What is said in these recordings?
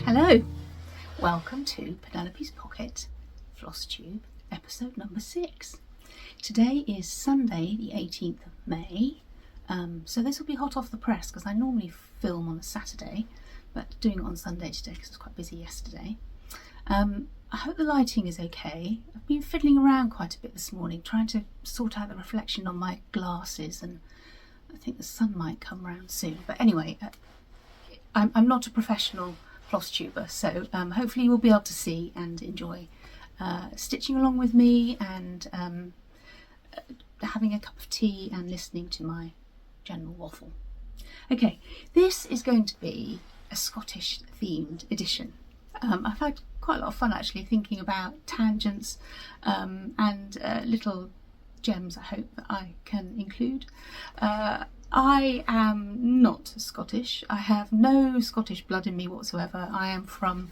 Hello, welcome to Penelope's Pocket Flosstube episode number 6. Today is Sunday the 18th of May, so this will be hot off the press because I normally film on a Saturday, but doing it on Sunday today because I was quite busy yesterday. I hope the lighting is okay. I've been fiddling around quite a bit this morning trying to sort out the reflection on my glasses, and I think the sun might come round soon, but anyway, I'm not a professional Flosstuber, so hopefully you will be able to see and enjoy stitching along with me and having a cup of tea and listening to my general waffle. Okay, this is going to be a Scottish themed edition. I've had quite a lot of fun actually thinking about tangents and little gems I hope that I can include. I am not Scottish. I have no Scottish blood in me whatsoever. I am from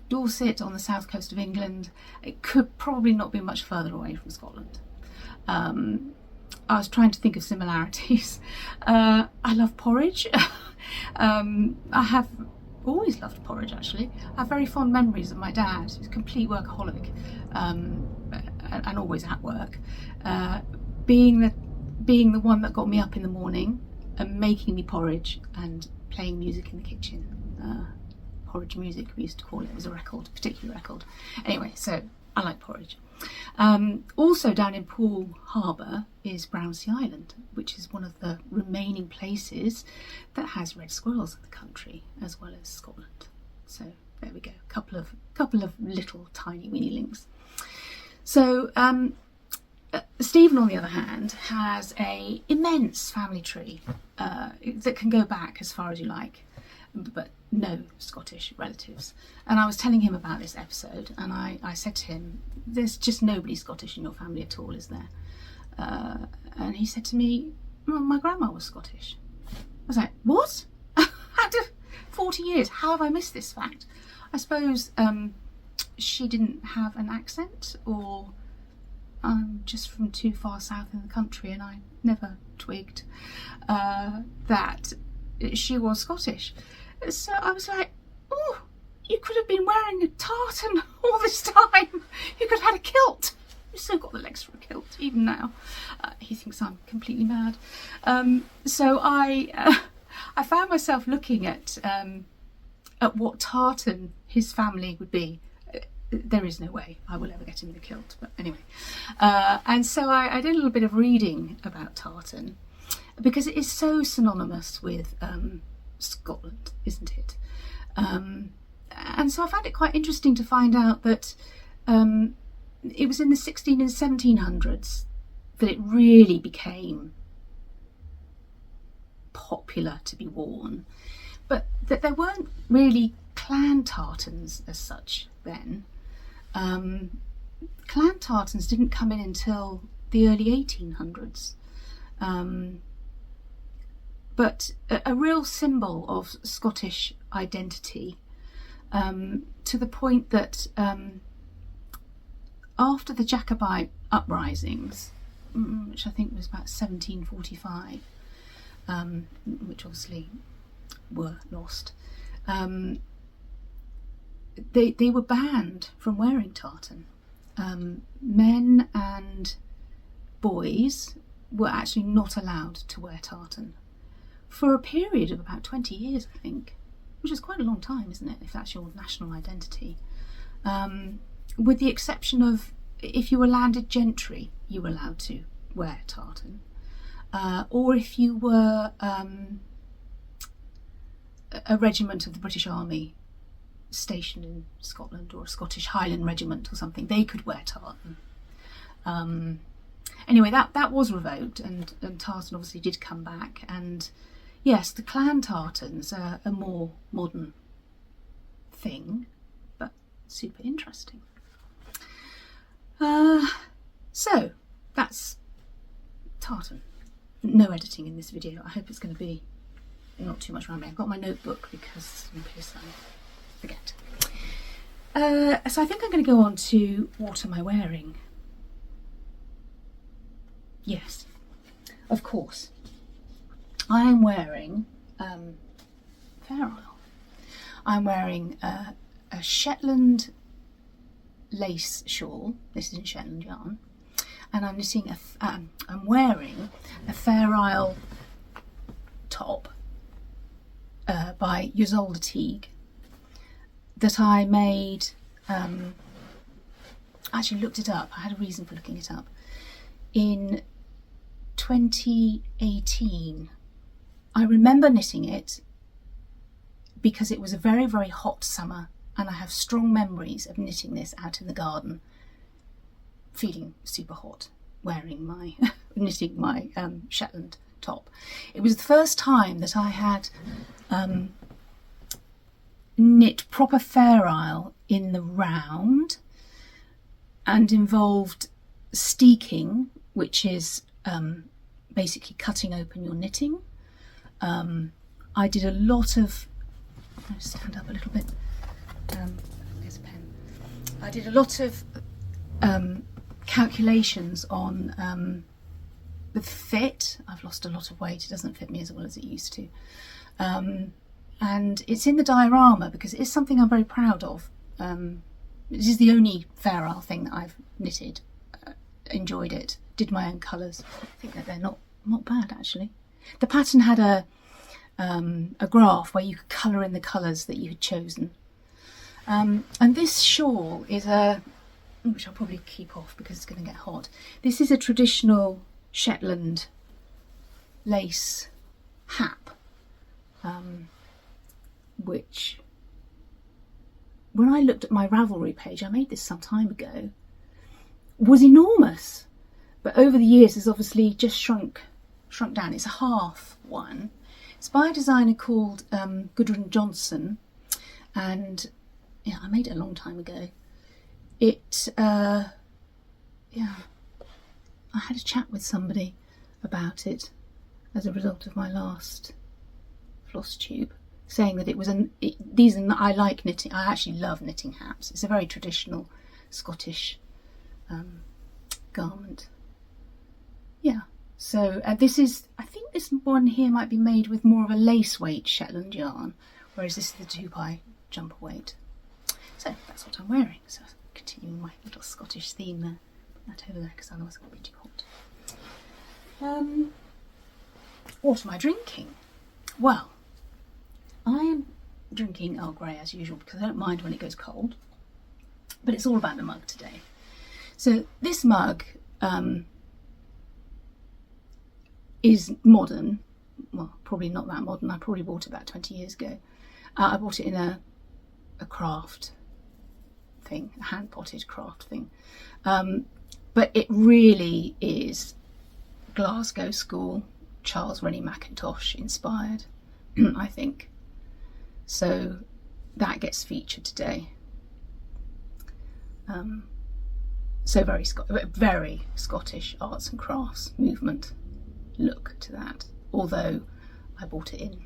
Dorset on the south coast of England. It could probably not be much further away from Scotland. I was trying to think of similarities. I love porridge. I have always loved porridge actually. I have very fond memories of my dad, who's a complete workaholic and always at work, being the one that got me up in the morning and making me porridge and playing music in the kitchen. Porridge music, we used to call it. It was a record, a particular record. Anyway, so I like porridge. Also down in Poole Harbour is Brownsea Island, which is one of the remaining places that has red squirrels in the country, as well as Scotland. So there we go, couple of little tiny weeny links. So Stephen, on the other hand, has an immense family tree that can go back as far as you like, but no Scottish relatives. And I was telling him about this episode, and I said to him, there's just nobody Scottish in your family at all, is there? And he said to me, well, my grandma was Scottish. I was like, what? After 40 years, how have I missed this fact? I suppose she didn't have an accent, or I'm just from too far south in the country and I never twigged that she was Scottish. So I was like, oh, you could have been wearing a tartan all this time. You could have had a kilt. You've still got the legs for a kilt, even now. He thinks I'm completely mad. So I found myself looking at what tartan his family would be. There is no way I will ever get him in a kilt, but anyway. And so I did a little bit of reading about tartan, because it is so synonymous with Scotland, isn't it? And so I found it quite interesting to find out that it was in the 16 and 1700s that it really became popular to be worn, but that there weren't really clan tartans as such then. Clan tartans didn't come in until the early 1800s, but a real symbol of Scottish identity, to the point that after the Jacobite uprisings, which I think was about 1745, which obviously were lost, they were banned from wearing tartan. Men and boys were actually not allowed to wear tartan for a period of about 20 years, I think, which is quite a long time, isn't it, if that's your national identity. With the exception of if you were landed gentry, you were allowed to wear tartan, or if you were a regiment of the British Army stationed in Scotland, or a Scottish Highland Regiment or something, they could wear tartan. Anyway, that was revoked, and tartan obviously did come back. And yes, the clan tartans are a more modern thing, but super interesting. So that's tartan. No editing in this video. I hope it's going to be not too much rambling. I've got my notebook because in case I forget. So I think I'm going to go on to what am I wearing? Yes, of course. I am wearing Fair Isle. I'm wearing a Shetland lace shawl. This is in Shetland yarn, and I'm knitting I'm wearing a Fair Isle top by Isolde Teague that I made. I actually looked it up. I had a reason for looking it up. In 2018, I remember knitting it because it was a very, very hot summer, and I have strong memories of knitting this out in the garden, feeling super hot, wearing my knitting my Shetland top. It was the first time that I had knit proper Fair Isle in the round, and involved steeking, which is basically cutting open your knitting. I did a lot of, I'll stand up a little bit, there's a pen. I did a lot of calculations on the fit. I've lost a lot of weight, it doesn't fit me as well as it used to. And it's in the diorama because it is something I'm very proud of. This is the only Fair Isle thing that I've knitted. Enjoyed it, did my own colours. I think that they're not bad actually. The pattern had a graph where you could colour in the colours that you had chosen. And this shawl is which I'll probably keep off because it's going to get hot. This is a traditional Shetland lace hap, which when I looked at my Ravelry page, I made this some time ago, was enormous, but over the years has obviously just shrunk down. It's a half one. It's by a designer called Gudrun Johnson, and yeah, I made it a long time ago. I had a chat with somebody about it as a result of my last Flosstube, saying that it was I like knitting. I actually love knitting haps. It's a very traditional Scottish garment. Yeah, so this is, I think this one here might be made with more of a lace weight Shetland yarn, whereas this is the 2x jumper weight. So that's what I'm wearing. So continuing my little Scottish theme there. Put that over there because otherwise it'll be too hot. What am I drinking? Well, I am drinking Earl Grey as usual because I don't mind when it goes cold, but it's all about the mug today. So this mug is modern. Well, probably not that modern. I probably bought it about 20 years ago. I bought it in a craft thing, a hand-potted craft thing. But it really is Glasgow School, Charles Rennie Mackintosh inspired, I think. So that gets featured today. So very Scottish arts and crafts movement look to that. Although I bought it in,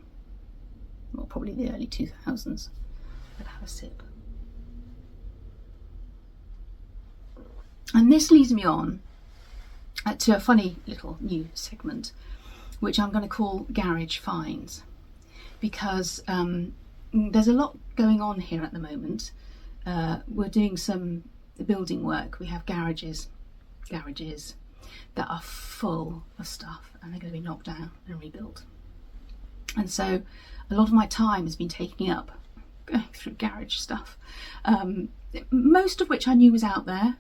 well, probably the early 2000s. I'd have a sip. And this leads me on to a funny little new segment, which I'm going to call Garage Finds, because there's a lot going on here at the moment. We're doing some building work. We have garages that are full of stuff, and they're going to be knocked down and rebuilt. And so a lot of my time has been taking up going through garage stuff, most of which I knew was out there,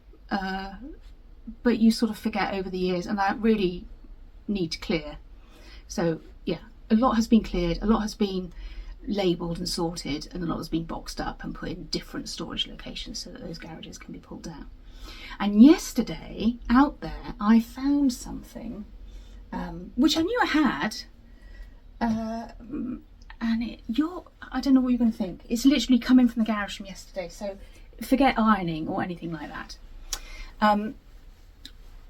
but you sort of forget over the years, and I really need to clear. So yeah, a lot has been cleared, a lot has been labelled and sorted, and a lot has been boxed up and put in different storage locations so that those garages can be pulled down. And yesterday, out there, I found something which I knew I had, and I don't know what you're going to think. It's literally coming from the garage from yesterday, so forget ironing or anything like that.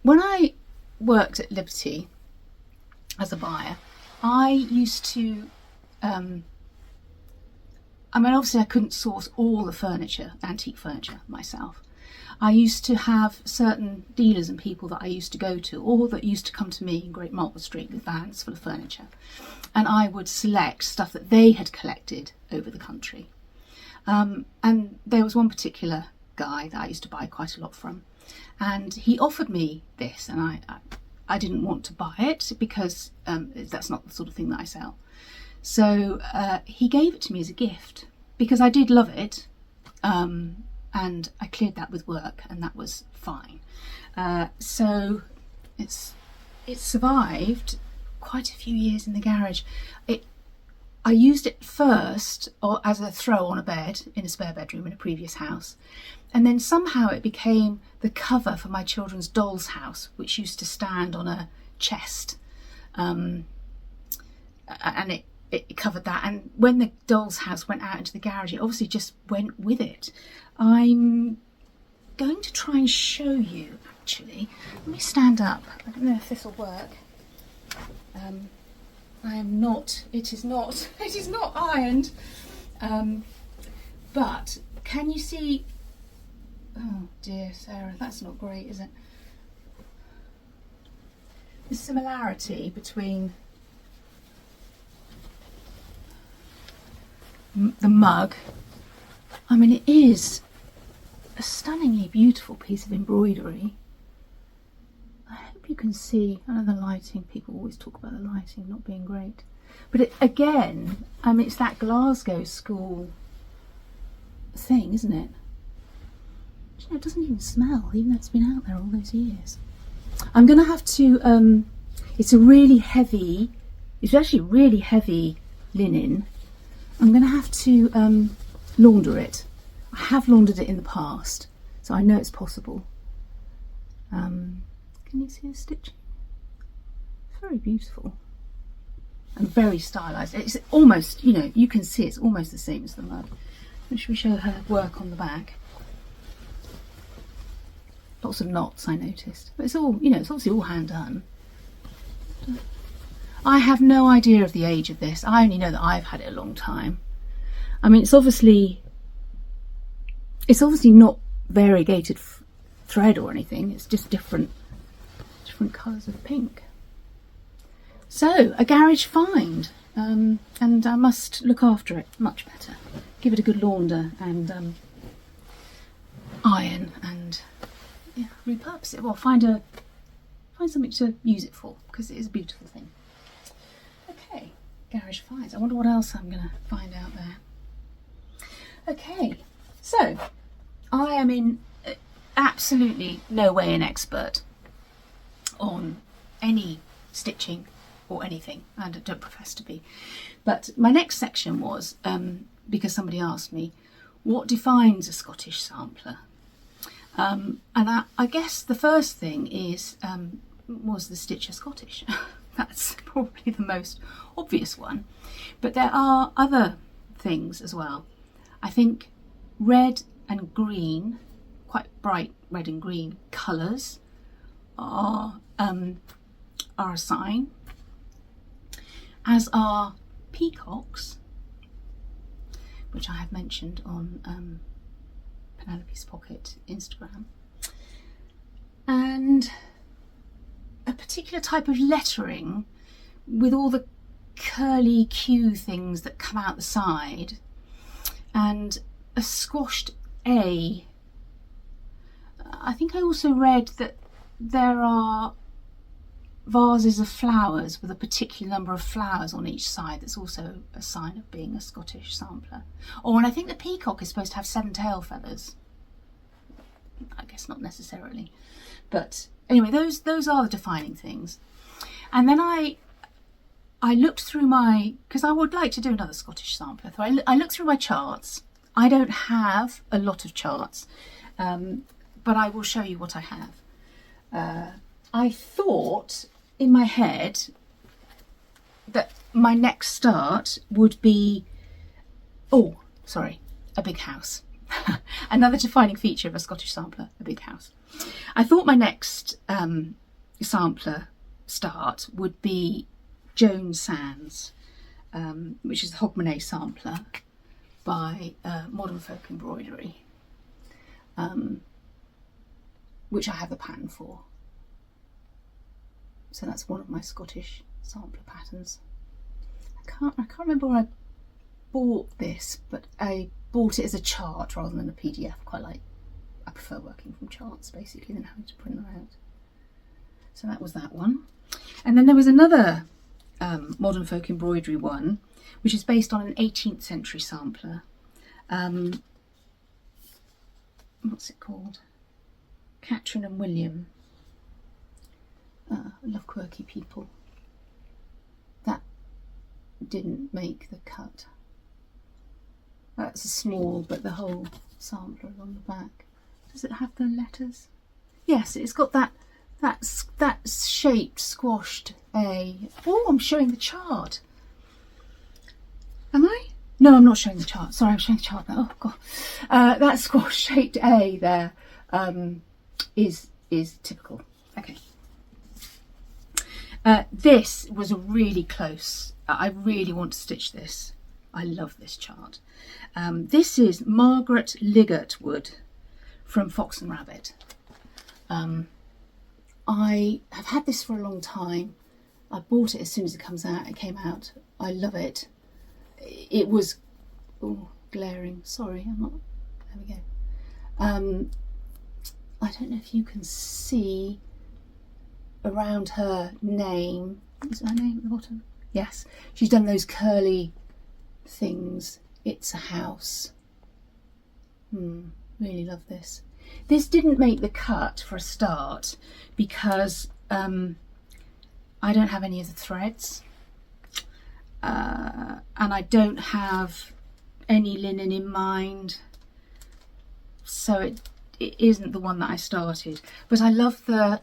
When I worked at Liberty as a buyer, I used to, obviously I couldn't source all the furniture, antique furniture, myself. I used to have certain dealers and people that I used to go to, or that used to come to me in Great Maltby Street with vans full of furniture. And I would select stuff that they had collected over the country. And there was one particular guy that I used to buy quite a lot from. And he offered me this, and I didn't want to buy it because that's not the sort of thing that I sell. So he gave it to me as a gift because I did love it. And I cleared that with work, and that was fine. So it's survived quite a few years in the garage. I used it first as a throw on a bed in a spare bedroom in a previous house, and then somehow it became the cover for my children's doll's house, which used to stand on a chest, and it covered that. And when the doll's house went out into the garage, it obviously just went with it. I'm going to try and show you, actually. Let me stand up. I don't know if this will work. It is not ironed. But can you see, oh dear, Sarah, that's not great, is it? The similarity between the mug. I mean, it is a stunningly beautiful piece of embroidery. I hope you can see. I know the lighting, people always talk about the lighting not being great, but again, it's that Glasgow school thing, isn't it? It doesn't even smell, even though it's been out there all those years. I'm going to have to, it's actually really heavy linen. I'm going to have to launder it. I have laundered it in the past, so I know it's possible. Can you see the stitching? It's very beautiful and very stylised. It's almost, you can see it's almost the same as the mug. Should we show her work on the back? Lots of knots, I noticed, but it's all, it's obviously all hand done. I have no idea of the age of this. I only know that I've had it a long time. It's obviously not variegated thread or anything. It's just different colours of pink. So, a garage find, and I must look after it much better. Give it a good launder and iron and repurpose it. Well, find something to use it for, because it is a beautiful thing. Okay, garage finds. I wonder what else I'm going to find out there. Okay, so I am in absolutely no way an expert on any stitching or anything, and I don't profess to be. But my next section was, because somebody asked me, what defines a Scottish sampler? And I guess the first thing is, was the stitcher Scottish? That's probably the most obvious one. But there are other things as well. I think red and green, quite bright red and green colours are a sign, as are peacocks, which I have mentioned on Penelope's Pocket Instagram, and a particular type of lettering with all the curly Q things that come out the side, and a squashed A. I think I also read that there are vases of flowers with a particular number of flowers on each side. That's also a sign of being a Scottish sampler. Oh, and I think the peacock is supposed to have 7 tail feathers. I guess not necessarily, but anyway, those are the defining things. And then I looked through because I would like to do another Scottish sampler. So I looked through my charts. I don't have a lot of charts, but I will show you what I have. I thought in my head that my next start would be, a big house. Another defining feature of a Scottish sampler, a big house. I thought my next sampler start would be Joan Sands, which is the Hogmanay sampler by Modern Folk Embroidery, which I have the pattern for. So that's one of my Scottish sampler patterns. I can't remember where I bought this, but I bought it as a chart rather than a PDF. I prefer working from charts basically than having to print them out. So that was that one. And then there was another Modern Folk Embroidery one, which is based on an 18th century sampler. What's it called? Catherine and William. I love quirky people. That didn't make the cut. That's a small, but the whole sampler is on the back. Does it have the letters? Yes, it's got that shaped, squashed A. Oh, I'm showing the chart. Am I? No, I'm not showing the chart. Sorry, I'm showing the chart now. Oh God, that squash shaped A there is typical. Okay. This was really close. I really want to stitch this. I love this chart. This is Margaret Liggett wood from Fox and Rabbit. I have had this for a long time. I bought it as soon as it comes out. It came out. I love it. It was glaring. Sorry, I'm not. There we go. I don't know if you can see around her name. Is her name at the bottom? Yes. She's done those curly things. It's a house. Really love this. This didn't make the cut for a start because I don't have any of the threads and I don't have any linen in mind, so it isn't the one that I started. But I love the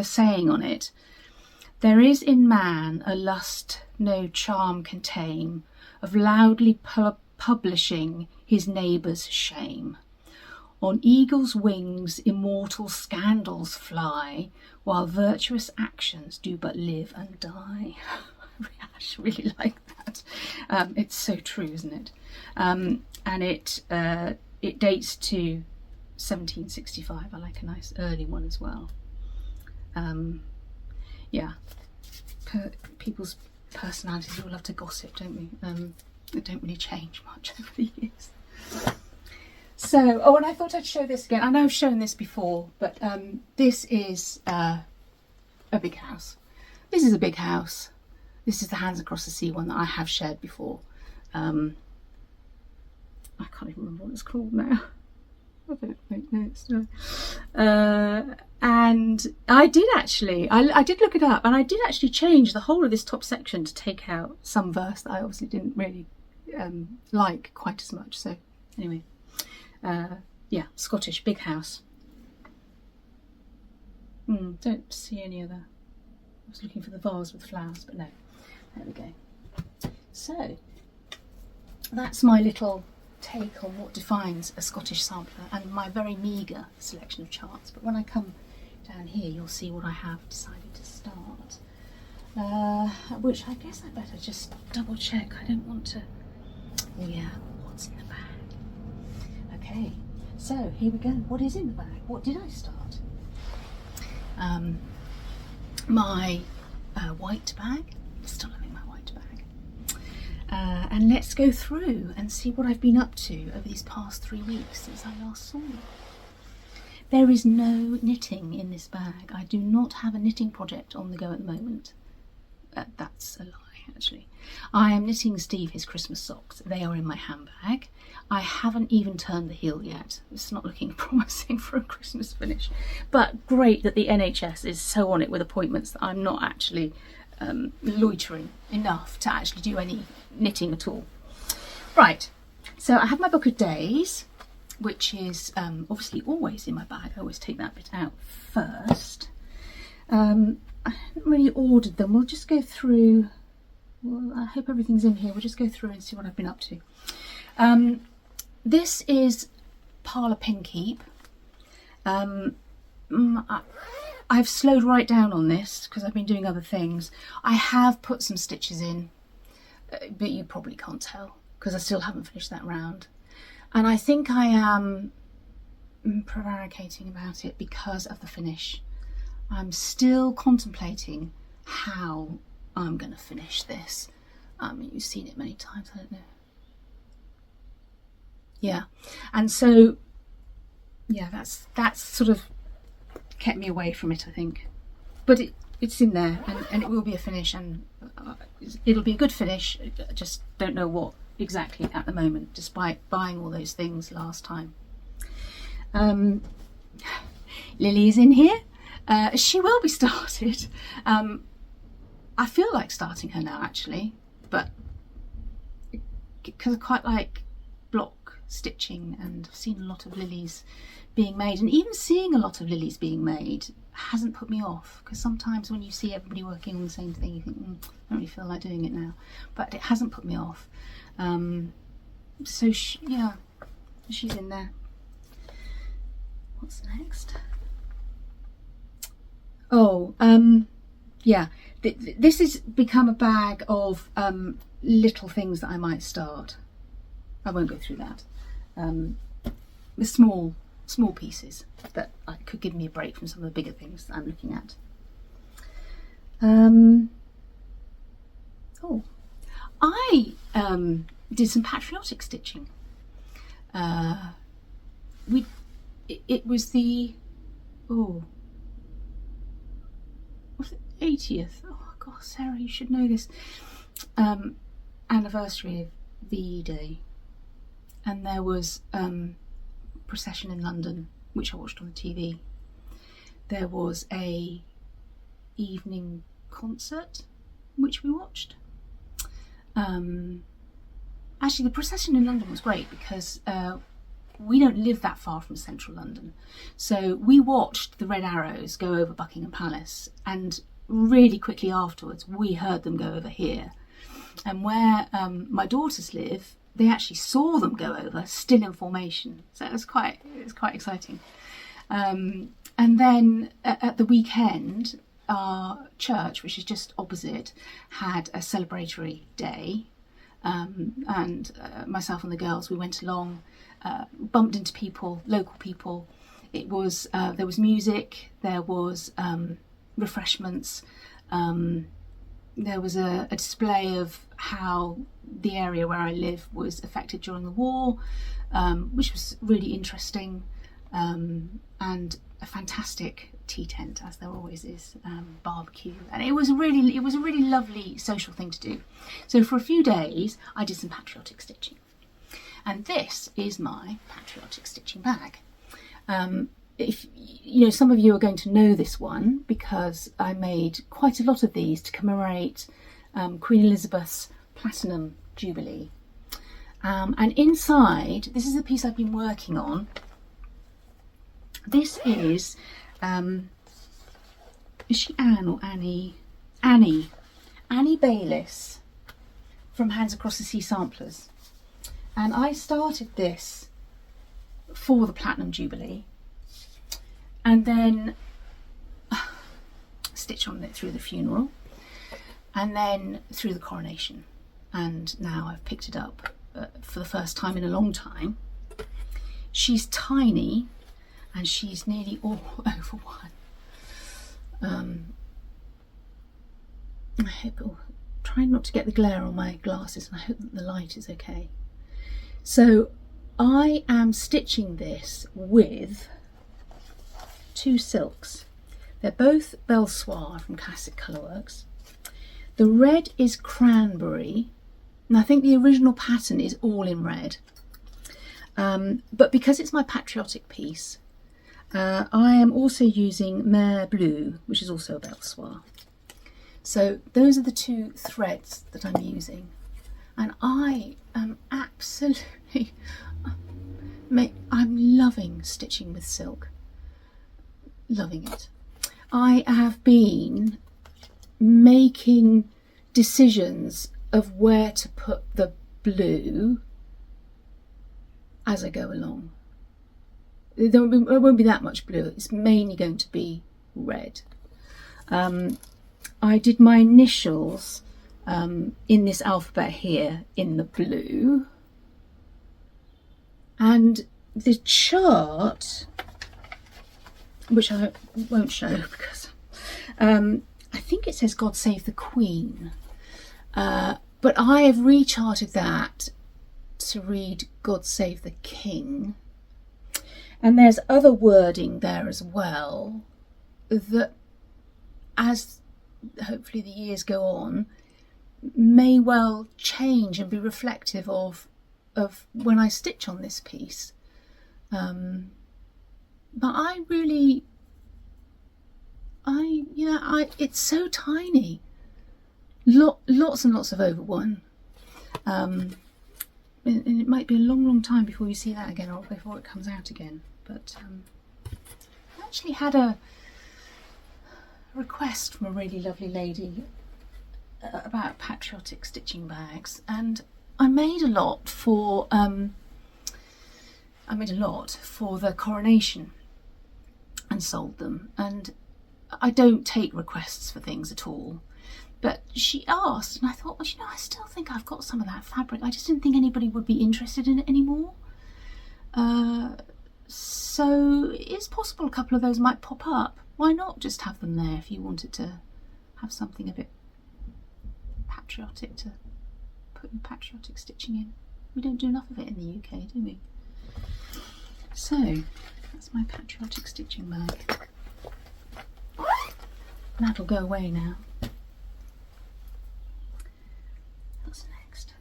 saying on it. There is in man a lust no charm can tame, of loudly publishing his neighbour's shame. On eagle's wings immortal scandals fly, while virtuous actions do but live and die. I actually really like that. It's so true, isn't it? And it dates to 1765. I like a nice early one as well. Yeah, people's personalities all love to gossip, don't we? They don't really change much over the years. So, and I thought I'd show this again. I know I've shown this before, but this is a big house. This is a big house. This is the Hands Across the Sea one that I have shared before. I can't even remember what it's called now. I don't make notes. No. And I did actually, I did look it up, and I did actually change the whole of this top section to take out some verse that I obviously didn't really like quite as much. So anyway, yeah, Scottish, big house. Don't see any other. I was looking for the vase with flowers, but no. There we go. So that's my little take on what defines a Scottish sampler and my very meagre selection of charts. But when I come down here, you'll see what I have decided to start. Which I guess I better just double check. I don't want to. Oh yeah, what's in the bag? Okay, so here we go. What is in the bag? What did I start? My white bag. Still loving my white bag. And let's go through and see what I've been up to over these past 3 weeks since I last saw you. There is no knitting in this bag. I do not have a knitting project on the go at the moment. That's a lie, actually. I am knitting Steve his Christmas socks. They are in my handbag. I haven't even turned the heel yet. It's not looking promising for a Christmas finish. But great that the NHS is so on it with appointments that I'm not actually loitering enough to actually do any knitting at all. Right, so I have my book of days. which is obviously always in my bag. I always take that bit out first. I haven't really ordered them. We'll just go through. Well, I hope everything's in here. We'll just go through and see what I've been up to. This is Parlour Pin Keep. I've slowed right down on this because I've been doing other things. I have put some stitches in, but you probably can't tell because I still haven't finished that round. And I think I am prevaricating about it because of the finish. I'm still contemplating how I'm going to finish this. You've seen it many times, I don't know. Yeah, and so yeah, that's sort of kept me away from it, I think. But it's in there, and it will be a finish, and it'll be a good finish. I just don't know what exactly at the moment, despite buying all those things last time. Lily's in here. She will be started. I feel like starting her now, actually, but because I quite like block stitching, and I've seen a lot of lilies being made, and even seeing a lot of lilies being made hasn't put me off, because sometimes when you see everybody working on the same thing, you think, I don't really feel like doing it now, but it hasn't put me off. So yeah, she's in there. What's next? Oh, yeah, this has become a bag of little things that I might start. I won't go through that. The small pieces that could give me a break from some of the bigger things that I'm looking at. Oh, I did some patriotic stitching. It was the was it 80th? Oh God, Sarah, you should know this. Anniversary of VE Day, and there was procession in London, which I watched on the TV. There was a evening concert which we watched. Actually, the procession in London was great because we don't live that far from central London, so we watched the Red Arrows go over Buckingham Palace, and really quickly afterwards we heard them go over here. And where my daughters live, they actually saw them go over, still in formation. So it was quite exciting. And then at the weekend, our church, which is just opposite, had a celebratory day. And myself and the girls, we went along, bumped into people, local people. It was there was music, there was refreshments. There was a display of how the area where I live was affected during the war, which was really interesting, and a fantastic tea tent, as there always is, barbecue, and it was a really lovely social thing to do. So for a few days I did some patriotic stitching, and this is my patriotic stitching bag. If you know, some of you are going to know this one because I made quite a lot of these to commemorate Queen Elizabeth's Platinum Jubilee. And inside, this is a piece I've been working on. This is she Anne or Annie? Annie Bayliss from Hands Across the Sea Samplers. And I started this for the Platinum Jubilee, and then stitch on it through the funeral, and then through the coronation, and now I've picked it up for the first time in a long time. She's tiny, and she's nearly all over one. I hope, trying not to get the glare on my glasses, and I hope that the light is okay. So I am stitching this with two silks. They're both Belsoir from Classic Colourworks. The red is cranberry, and I think the original pattern is all in red. But because it's my patriotic piece, I am also using Mer Bleu, which is also a Belsoir. So those are the two threads that I'm using, and I am absolutely I'm loving stitching with silk. Loving it. I have been making decisions of where to put the blue as I go along. There won't be that much blue. It's mainly going to be red. I did my initials in this alphabet here in the blue, and the chart, which I won't show because I think it says God Save the Queen, but I have recharted that to read God Save the King, and there's other wording there as well that, as hopefully the years go on, may well change and be reflective of when I stitch on this piece. But it's so tiny. Lots and lots of over one. And it might be a long time before you see that again, or before it comes out again. But I actually had a request from a really lovely lady about patriotic stitching bags, and I made a lot for the coronation and sold them. And I don't take requests for things at all, but she asked, and I thought, well, I still think I've got some of that fabric. I just didn't think anybody would be interested in it anymore. So it's possible a couple of those might pop up. Why not just have them there if you wanted to have something a bit patriotic to put your patriotic stitching in? We don't do enough of it in the UK, do we? So that's my patriotic stitching bag. That'll go away now. What's next?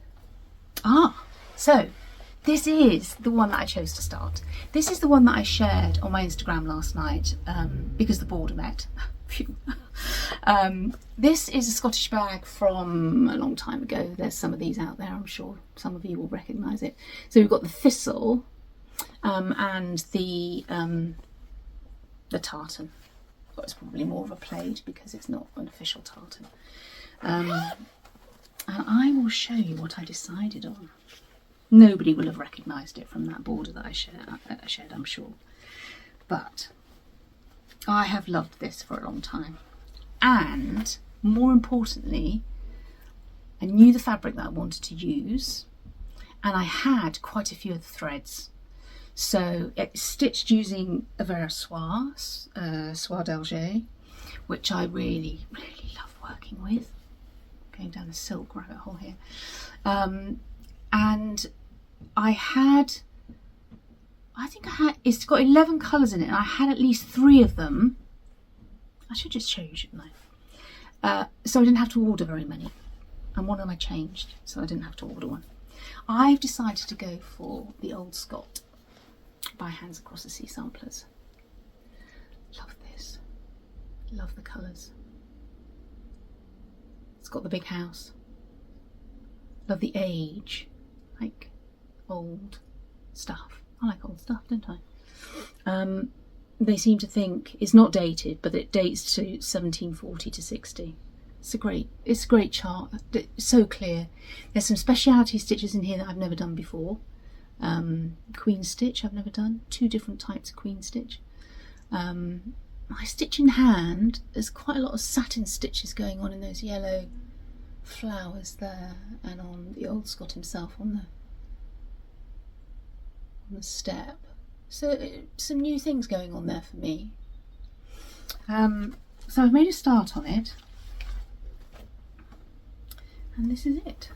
So this is the one that I chose to start. This is the one that I shared on my Instagram last night because the border met. Phew. This is a Scottish bag from a long time ago. There's some of these out there, I'm sure some of you will recognise it. So we've got the thistle and the tartan. Well, it's probably more of a plaid because it's not an official tartan. And I will show you what I decided on. Nobody will have recognised it from that border that I shared, I'm sure. But I have loved this for a long time. And more importantly, I knew the fabric that I wanted to use, and I had quite a few of the threads. So it's stitched using a Versoix, Soie d'Alger, which I really love working with. Going down the silk rabbit hole here. And it's got 11 colours in it, and I had at least 3 of them. I should just show you, shouldn't I? So I didn't have to order very many, and one of them I changed, so I didn't have to order one. I've decided to go for the Old Scott by Hands Across the Sea Samplers. Love this. Love the colours. It's got the big house. Love the age. Like old stuff. I like old stuff, don't I? They seem to think it's not dated, but it dates to 1740 to 60. It's a great chart. It's so clear. There's some speciality stitches in here that I've never done before. Queen stitch I've never done. 2 different types of queen stitch. My stitch in hand, there's quite a lot of satin stitches going on in those yellow flowers there, and on the Old Scott himself on the step. So some new things going on there for me. So I've made a start on it, and this is it.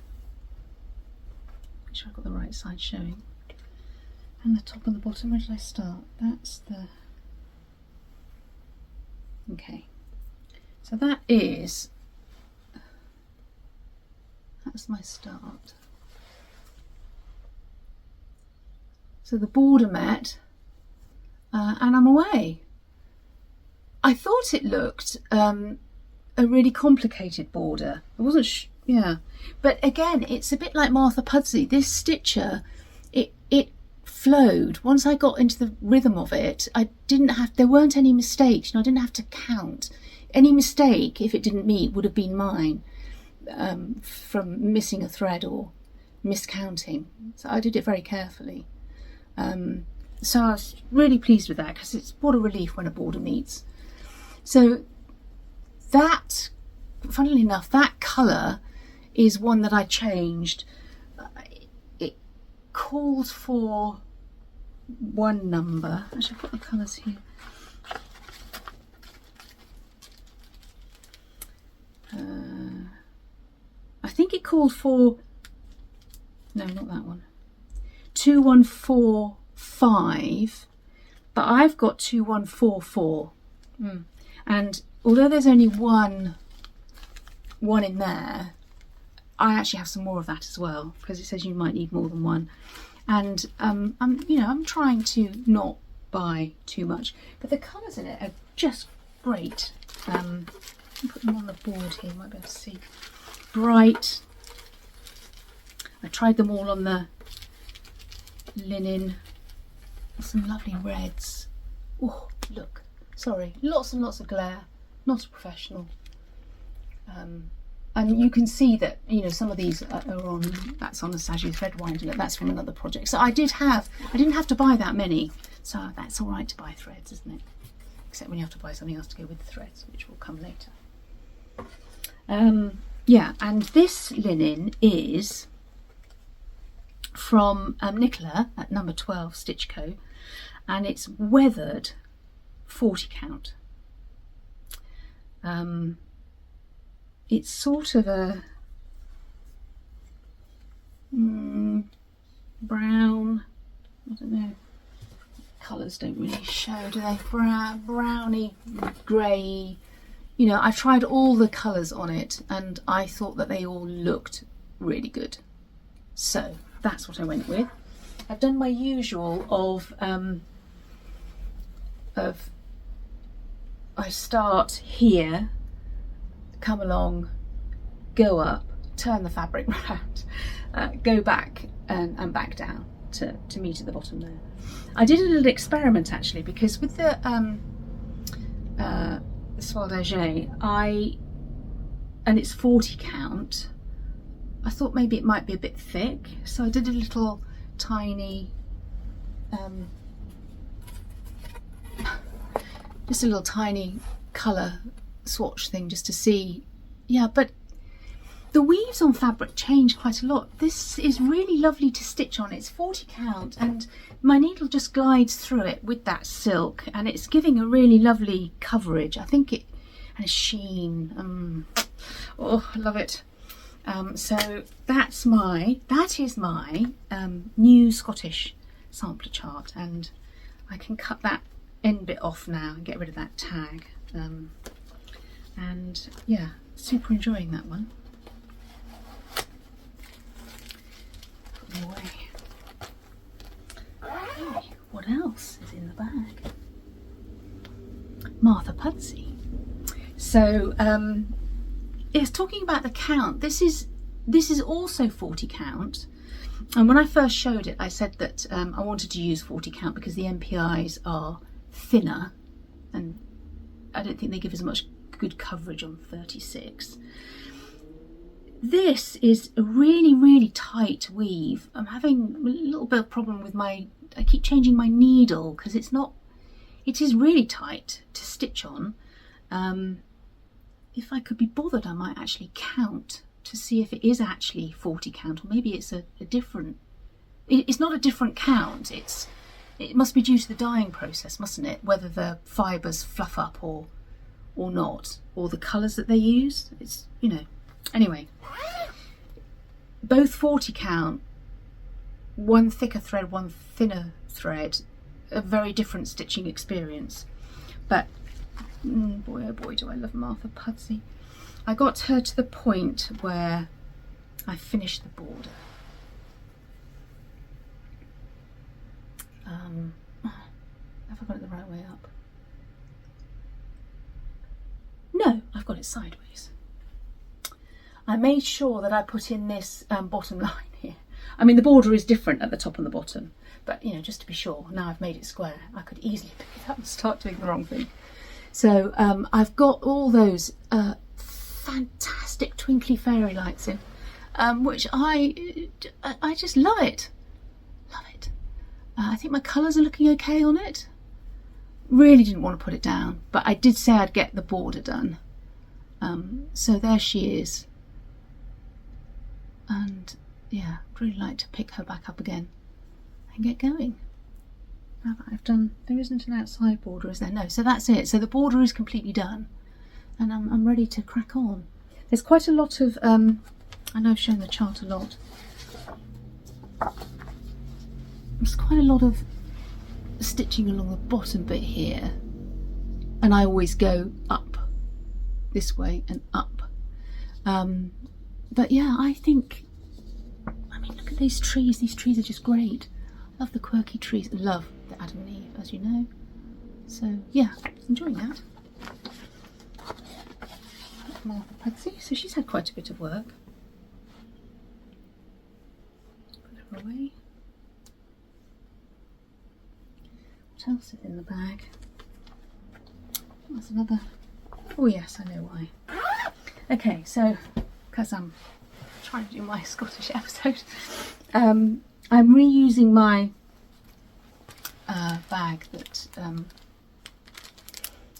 Make sure I've got the right side showing. And the top and the bottom, where did I start? That's my start. So the border met, and I'm away. I thought it looked a really complicated border. I wasn't but again, it's a bit like Martha Pudsey. This stitcher, it flowed. Once I got into the rhythm of it, there weren't any mistakes, and I didn't have to count. Any mistake, if it didn't meet, would have been mine, from missing a thread or miscounting. So I did it very carefully. So I was really pleased with that, because it's what a relief when a border meets. So that, funnily enough, that colour is one that I changed. It calls for one number. Actually, I've got the colours here. I think it called for, no, not that one, 2145, but I've got 2144. And although there's only one in there, I actually have some more of that as well, because it says you might need more than one. And I'm trying to not buy too much, but the colours in it are just great. I'll put them on the board here, you might be able to see. Bright. I tried them all on the linen. Some lovely reds. Oh, look. Sorry, lots and lots of glare. Not a professional. And you can see that, some of these are on, that's on the Sagittarius thread winder. That's from another project. So I didn't have to buy that many. So that's all right to buy threads, isn't it? Except when you have to buy something else to go with the threads, which will come later. Yeah, and this linen is from Nicola at number 12 Stitch Co, and it's weathered 40 count. It's sort of a brown, I don't know, colours don't really show, do they? Browny, grey. I've tried all the colours on it, and I thought that they all looked really good. So that's what I went with. I've done my usual of I start here, come along, go up, turn the fabric round, go back and back down to meet at the bottom there. I did a little experiment actually, because with the soldage, and it's 40 count, I thought maybe it might be a bit thick, so I did a little tiny just a little tiny colour swatch thing, just to see. Yeah, but the weaves on fabric change quite a lot. This is really lovely to stitch on. It's 40 count, and my needle just glides through it with that silk, and it's giving a really lovely coverage. I think it, and a sheen. Oh, I love it. So that is my new Scottish sampler chart, and I can cut that end bit off now and get rid of that tag. And yeah, super enjoying that one. Put them away. Okay, what else is in the bag? Martha Pudsey. So it's talking about the count. This is also 40 count, and when I first showed it I said that I wanted to use 40 count because the MPIs are thinner and I don't think they give as much good coverage on 36. This is a really tight weave. I'm having a little bit of problem with I keep changing my needle because it is really tight to stitch on. If I could be bothered, I might actually count to see if it is actually 40 count, or maybe it's a different, it's not a different count, it must be due to the dyeing process, mustn't it? Whether the fibres fluff up or not, or the colours that they use. It's, anyway, both 40 count, one thicker thread, one thinner thread, a very different stitching experience. But boy oh boy do I love Martha Pudsey. I got her to the point where I finished the border. Have I got it the right way up? No, I've got it sideways. I made sure that I put in this bottom line here. I mean, the border is different at the top and the bottom, but you know, just to be sure, now I've made it square, I could easily pick it up and start doing the wrong thing. So I've got all those fantastic twinkly fairy lights in, which I just love it. Love it. I think my colours are looking okay on it. Really didn't want to put it down, but I did say I'd get the border done. So there she is. And yeah, I'd really like to pick her back up again and get going. Now that I've done, there isn't an outside border, is there? No, so that's it. So the border is completely done, and I'm ready to crack on. There's quite a lot of, I know I've shown the chart a lot. There's quite a lot of stitching along the bottom bit here, and I always go up this way and up. But yeah, I think, I mean, look at these trees. These trees are just great. I love the quirky trees. I love the Adam and Eve, as you know. So yeah, enjoying that. Martha Pudsey. So she's had quite a bit of work. Put her away. What else is in the bag? That's another. Oh yes, I know why. Okay, so because I'm trying to do my Scottish episode, I'm reusing my bag that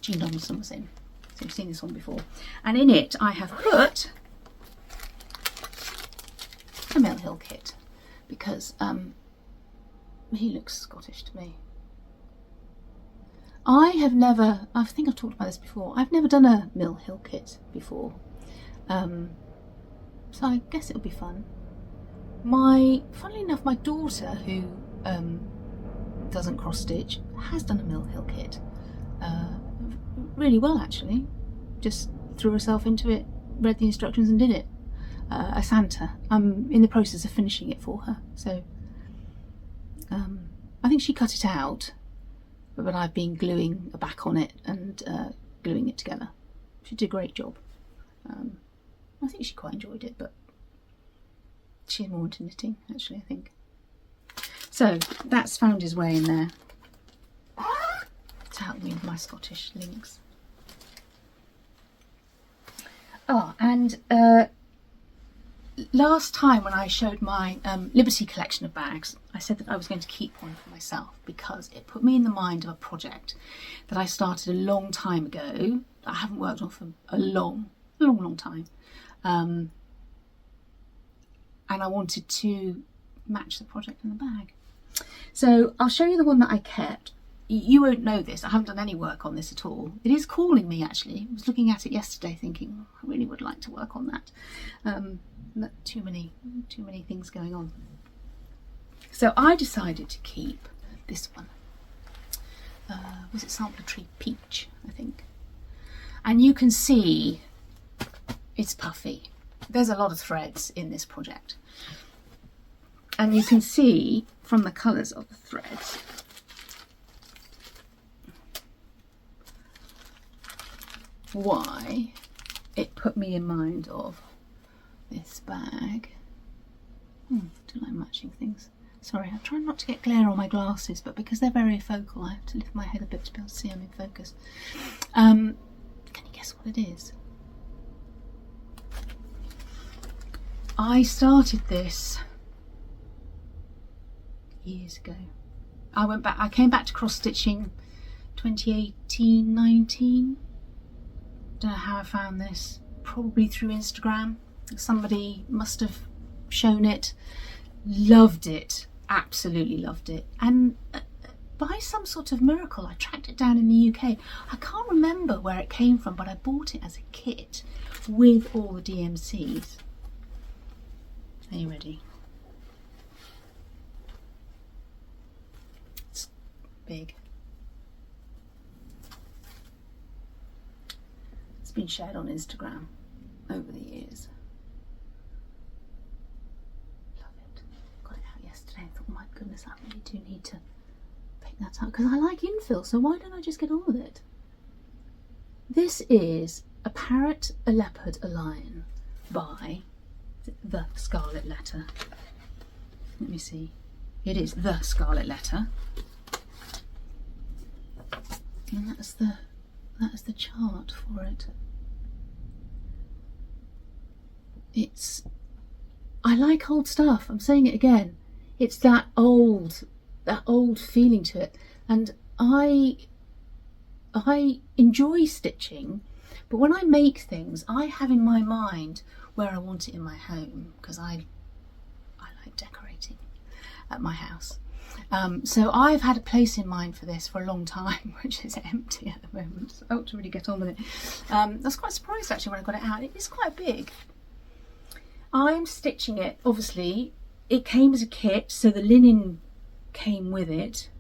Jean Donaldson was in. So you've seen this one before, and in it I have put a Mill Hill kit because he looks Scottish to me. I think I've talked about this before, I've never done a Mill Hill kit before, so I guess it'll be fun. Funnily enough, my daughter, who doesn't cross stitch, has done a Mill Hill kit really well actually. Just threw herself into it, read the instructions and did it. A Santa. I'm in the process of finishing it for her, so I think she cut it out, but I've been gluing a back on it and gluing it together. She did a great job. I think she quite enjoyed it, but she's more into knitting actually, I think. So that's found his way in there to help me with my Scottish links. Oh, and last time when I showed my Liberty collection of bags, I said that I was going to keep one for myself because it put me in the mind of a project that I started a long time ago that I haven't worked on for a long time. And I wanted to match the project in the bag. So I'll show you the one that I kept. You won't know this, I haven't done any work on this at all. It is calling me actually. I was looking at it yesterday thinking, I really would like to work on that. Too many things going on. So I decided to keep this one. Was it Sampler Tree Peach, I think. And you can see it's puffy. There's a lot of threads in this project. And you can see from the colours of the threads why it put me in mind of this bag. Do like matching things. Sorry, I'm trying not to get glare on my glasses, but because they're very focal I have to lift my head a bit to be able to see I'm in focus. Can you guess what it is? I started this years ago. I came back to cross stitching 2018-19. Don't know how I found this, probably through Instagram. Somebody must have shown it. Loved it, absolutely loved it, and by some sort of miracle I tracked it down in the UK. I can't remember where it came from, but I bought it as a kit with all the DMCs. Are you ready? It's big. It's been shared on Instagram over the years. Love it. Got it out yesterday. I thought, oh my goodness, I really do need to pick that up because I like infill, so why don't I just get on with it? This is A Parrot, a Leopard, a Lion by The Scarlet Letter. let me see, it is the Scarlet Letter, and that is the chart for it. I like old stuff. I'm saying it again. It's that old feeling to it, and I enjoy stitching, but when I make things, I have in my mind where I want it in my home, because I like decorating at my house. So I've had a place in mind for this for a long time, which is empty at the moment. So I ought to really get on with it. I was quite surprised actually when I got it out. It is quite big. I'm stitching it, obviously, it came as a kit, so the linen came with it.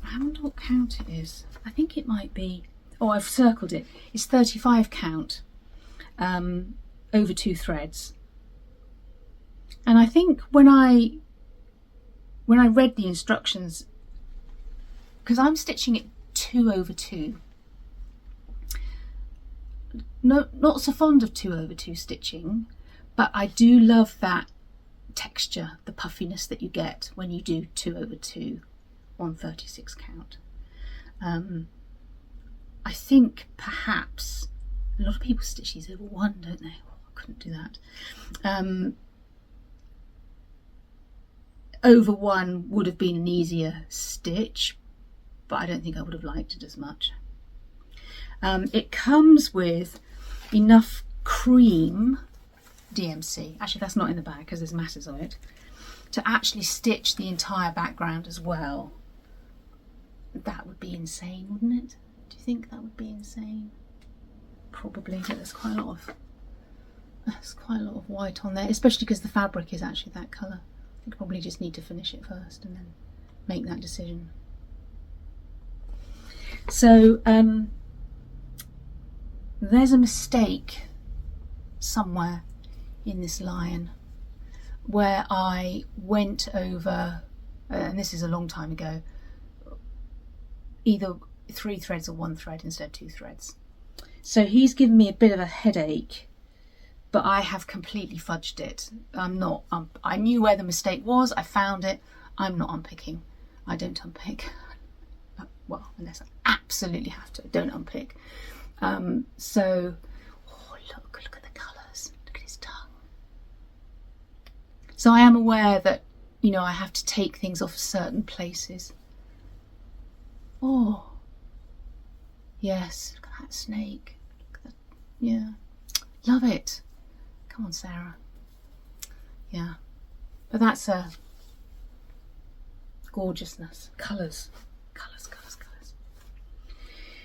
I wonder what count it is. I think it might be, oh, I've circled it. It's 35 count, over 2 threads. And I think when I read the instructions, because I'm stitching it 2 over 2. No, not so fond of 2 over 2 stitching, but I do love that texture, the puffiness that you get when you do 2 over 2 on 36 count. I think perhaps a lot of people stitch these over 1, don't they? Oh, I couldn't do that. Over 1 would have been an easier stitch, but I don't think I would have liked it as much. It comes with enough cream DMC, actually that's not in the bag because there's masses of it, to actually stitch the entire background as well. That would be insane, wouldn't it? Do you think that would be insane? Probably, but there's quite a lot of white on there, especially because the fabric is actually that colour. I think I probably just need to finish it first and then make that decision. So there's a mistake somewhere in this lion where I went over, and this is a long time ago, either 3 threads or 1 thread instead of 2 threads. So he's given me a bit of a headache, but I have completely fudged it. I knew where the mistake was, I found it, I'm not unpicking. I don't unpick. Well, unless I absolutely have to, I don't unpick. So, oh look at the colours, look at his tongue. So I am aware that, you know, I have to take things off certain places. Oh, yes, look at that snake. Look at that. Yeah, love it. Come on, Sarah. Yeah, but that's a gorgeousness. Colours.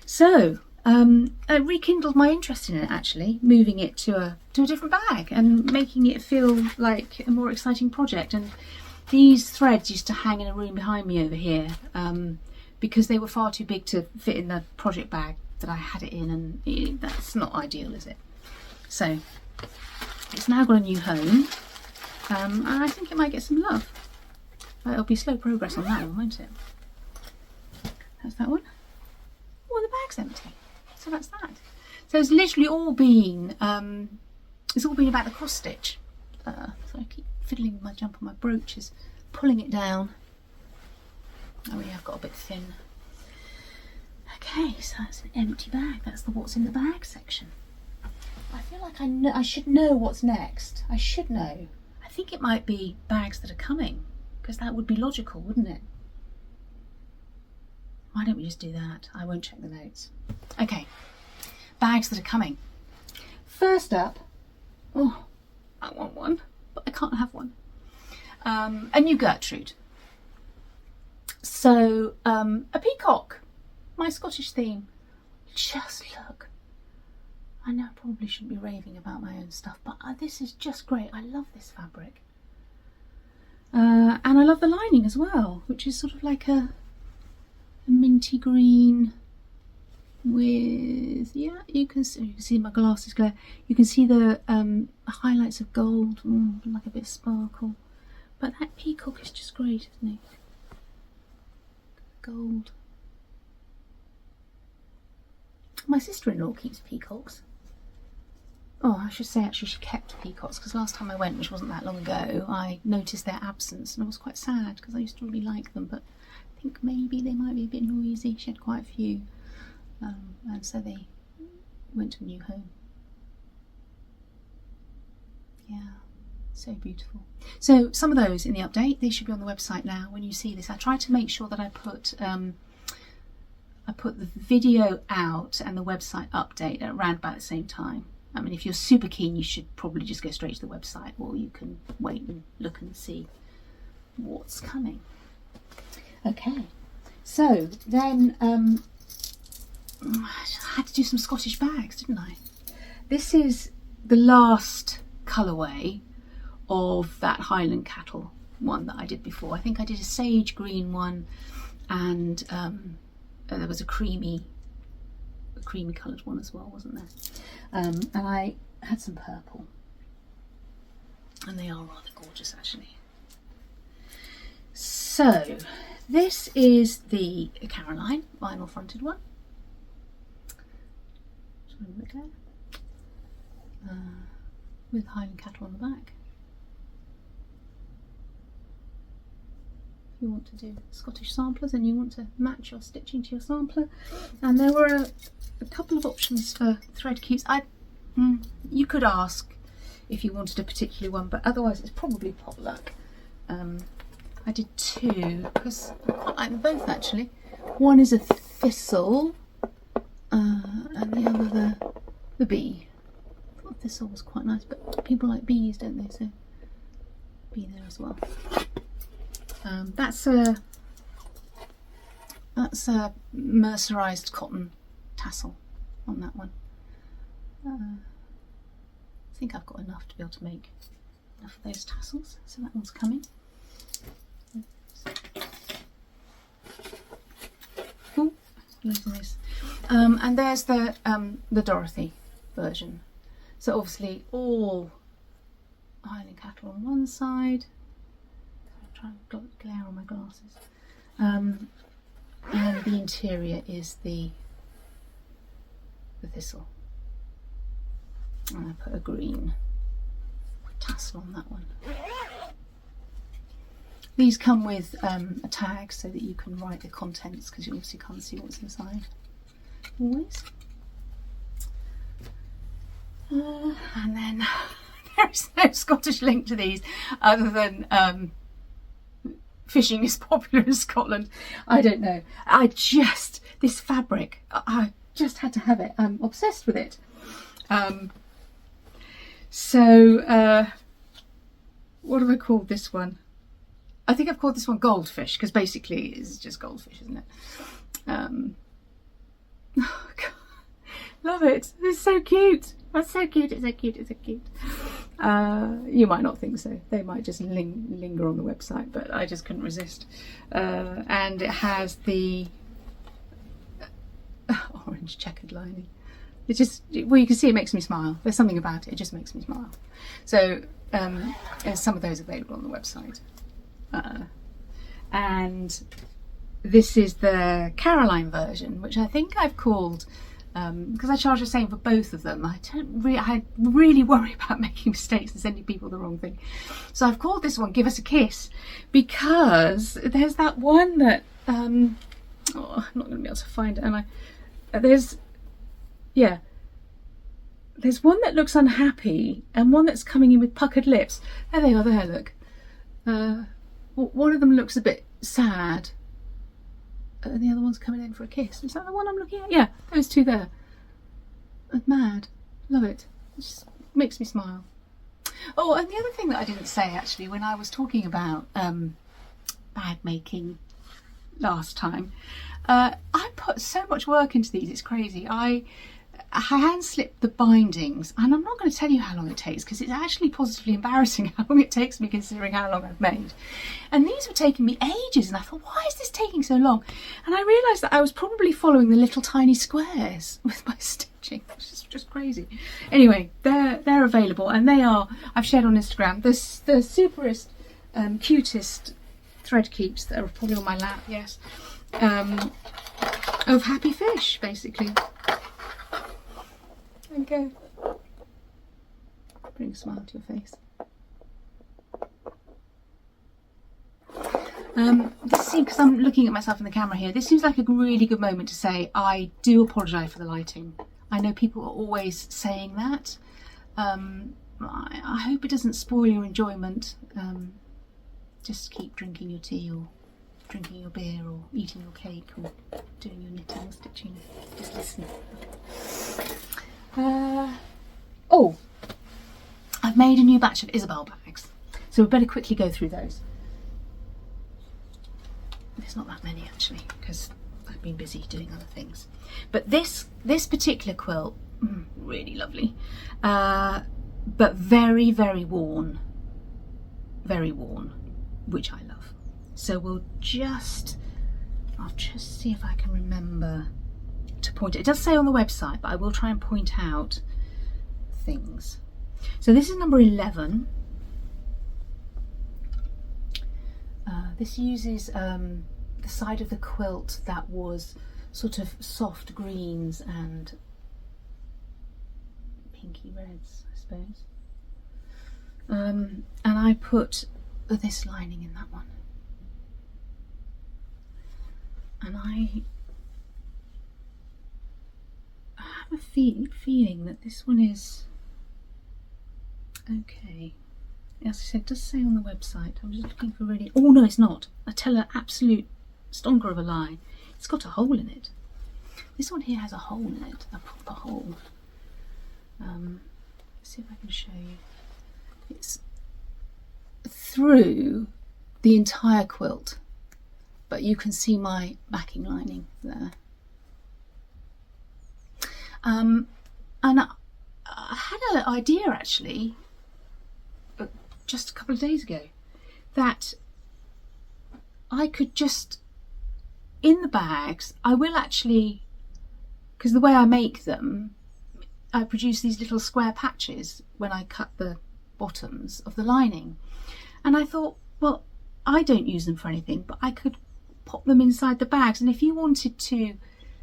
So, it rekindled my interest in it actually, moving it to a different bag and making it feel like a more exciting project. And these threads used to hang in a room behind me over here because they were far too big to fit in the project bag that I had it in, and that's not ideal, is it? So it's now got a new home, and I think it might get some love. But it'll be slow progress on that one, won't it? That's that one. Oh, the bag's empty. So that's that. So it's literally all been, it's all been about the cross stitch. So I keep fiddling with my jump on my brooches, pulling it down. Oh yeah, I've got a bit thin. Okay, so that's an empty bag. That's the what's in the bag section. I feel like I should know what's next. I should know. I think it might be bags that are coming, because that would be logical, wouldn't it? Why don't we just do that? I won't check the notes. Okay, bags that are coming. First up, oh, I want one, but I can't have one. A new Gertrude. So, a peacock, my Scottish theme. Just look. I know I probably shouldn't be raving about my own stuff, but this is just great. I love this fabric. And I love the lining as well, which is sort of like a minty green with, yeah, you can see my glasses glare. You can see the highlights of gold, like a bit of sparkle. But that peacock is just great, isn't it? Gold. My sister-in-law keeps peacocks. Oh, I should say actually she kept peacocks, because last time I went, which wasn't that long ago, I noticed their absence and I was quite sad because I used to really like them, but I think maybe they might be a bit noisy. She had quite a few, and so they went to a new home. Yeah, so beautiful. So some of those in the update, they should be on the website now when you see this. I tried to make sure that I put the video out and the website update at around about the same time. I mean, if you're super keen, you should probably just go straight to the website, or you can wait and look and see what's coming. Okay, so then I had to do some Scottish bags, didn't I? This is the last colourway of that Highland Cattle one that I did before. I think I did a sage green one, and there was a creamy coloured one as well, wasn't there? And I had some purple, and they are rather gorgeous actually. So this is the Caroline vinyl fronted one. With Highland Cattle on the back. If you want to do Scottish samplers and you want to match your stitching to your sampler, and there were a couple of options for thread keeps. You could ask if you wanted a particular one, but otherwise it's probably potluck. I did two because I like them both actually. One is a thistle, and the other the bee. I thought thistle was quite nice, but people like bees, don't they? So bee there as well. That's a mercerized cotton tassel on that one. I think I've got enough to be able to make enough of those tassels, so that one's coming. Ooh, losing this. And there's the Dorothy version. So obviously all Highland Cattle on one side. I'll try and glare on my glasses. And the interior is the thistle. And I put a green tassel on that one. These come with a tag so that you can write the contents, because you obviously can't see what's inside always. And then there is no Scottish link to these other than fishing is popular in Scotland. I don't know. This fabric, I just had to have it. I'm obsessed with it. What have I called this one? I think I've called this one Goldfish, because basically it's just goldfish, isn't it? Oh God. Love it. It's so cute. It's so cute. It's so cute. It's so cute. You might not think so. They might just linger on the website, but I just couldn't resist. And it has the orange checkered lining. It just, well, you can see it makes me smile. There's something about it. It just makes me smile. So there's some of those available on the website. And this is the Caroline version, which I think I've called, because I charge the same for both of them. I really worry about making mistakes and sending people the wrong thing. So I've called this one Give Us a Kiss, because there's that one that, I'm not going to be able to find it, am I? There's one that looks unhappy and one that's coming in with puckered lips. There they are, there, look. One of them looks a bit sad, and the other one's coming in for a kiss. Is that the one I'm looking at? Yeah, those two there. I'm mad. Love it. It just makes me smile. Oh, and the other thing that I didn't say actually when I was talking about bag making last time, I put so much work into these, it's crazy. I hand slipped the bindings, and I'm not going to tell you how long it takes, because it's actually positively embarrassing how long it takes me considering how long I've made. And these were taking me ages, and I thought, why is this taking so long? And I realised that I was probably following the little tiny squares with my stitching, which is just crazy. Anyway, they're available, and they are, I've shared on Instagram, the superest, cutest thread keeps that are probably on my lap, yes, of happy fish, basically. Okay. bring a smile to your face. This seems, because I'm looking at myself in the camera here, this seems like a really good moment to say I do apologise for the lighting. I know people are always saying that. I hope it doesn't spoil your enjoyment. Just keep drinking your tea or drinking your beer or eating your cake or doing your knitting or stitching. Just listen. Oh, I've made a new batch of Isabelle bags, so we better quickly go through those. There's not that many actually, because I've been busy doing other things. But this particular quilt, really lovely, but very, very worn, which I love. So I'll just see if I can remember to point it. It does say on the website, but I will try and point out things. So this is number 11. This uses the side of the quilt that was sort of soft greens and pinky reds, I suppose. And I put this lining in that one. And I have a feeling that this one is okay. As I said, it does say on the website. I'm just looking for really... Oh no, it's not. I tell an absolute stonker of a lie. It's got a hole in it. This one here has a hole in it, a proper hole. Let's see if I can show you. It's through the entire quilt, but you can see my backing lining there. And I had an idea actually just a couple of days ago that I could just, in the bags, I will actually, because the way I make them, I produce these little square patches when I cut the bottoms of the lining, and I thought, well, I don't use them for anything, but I could pop them inside the bags, and if you wanted to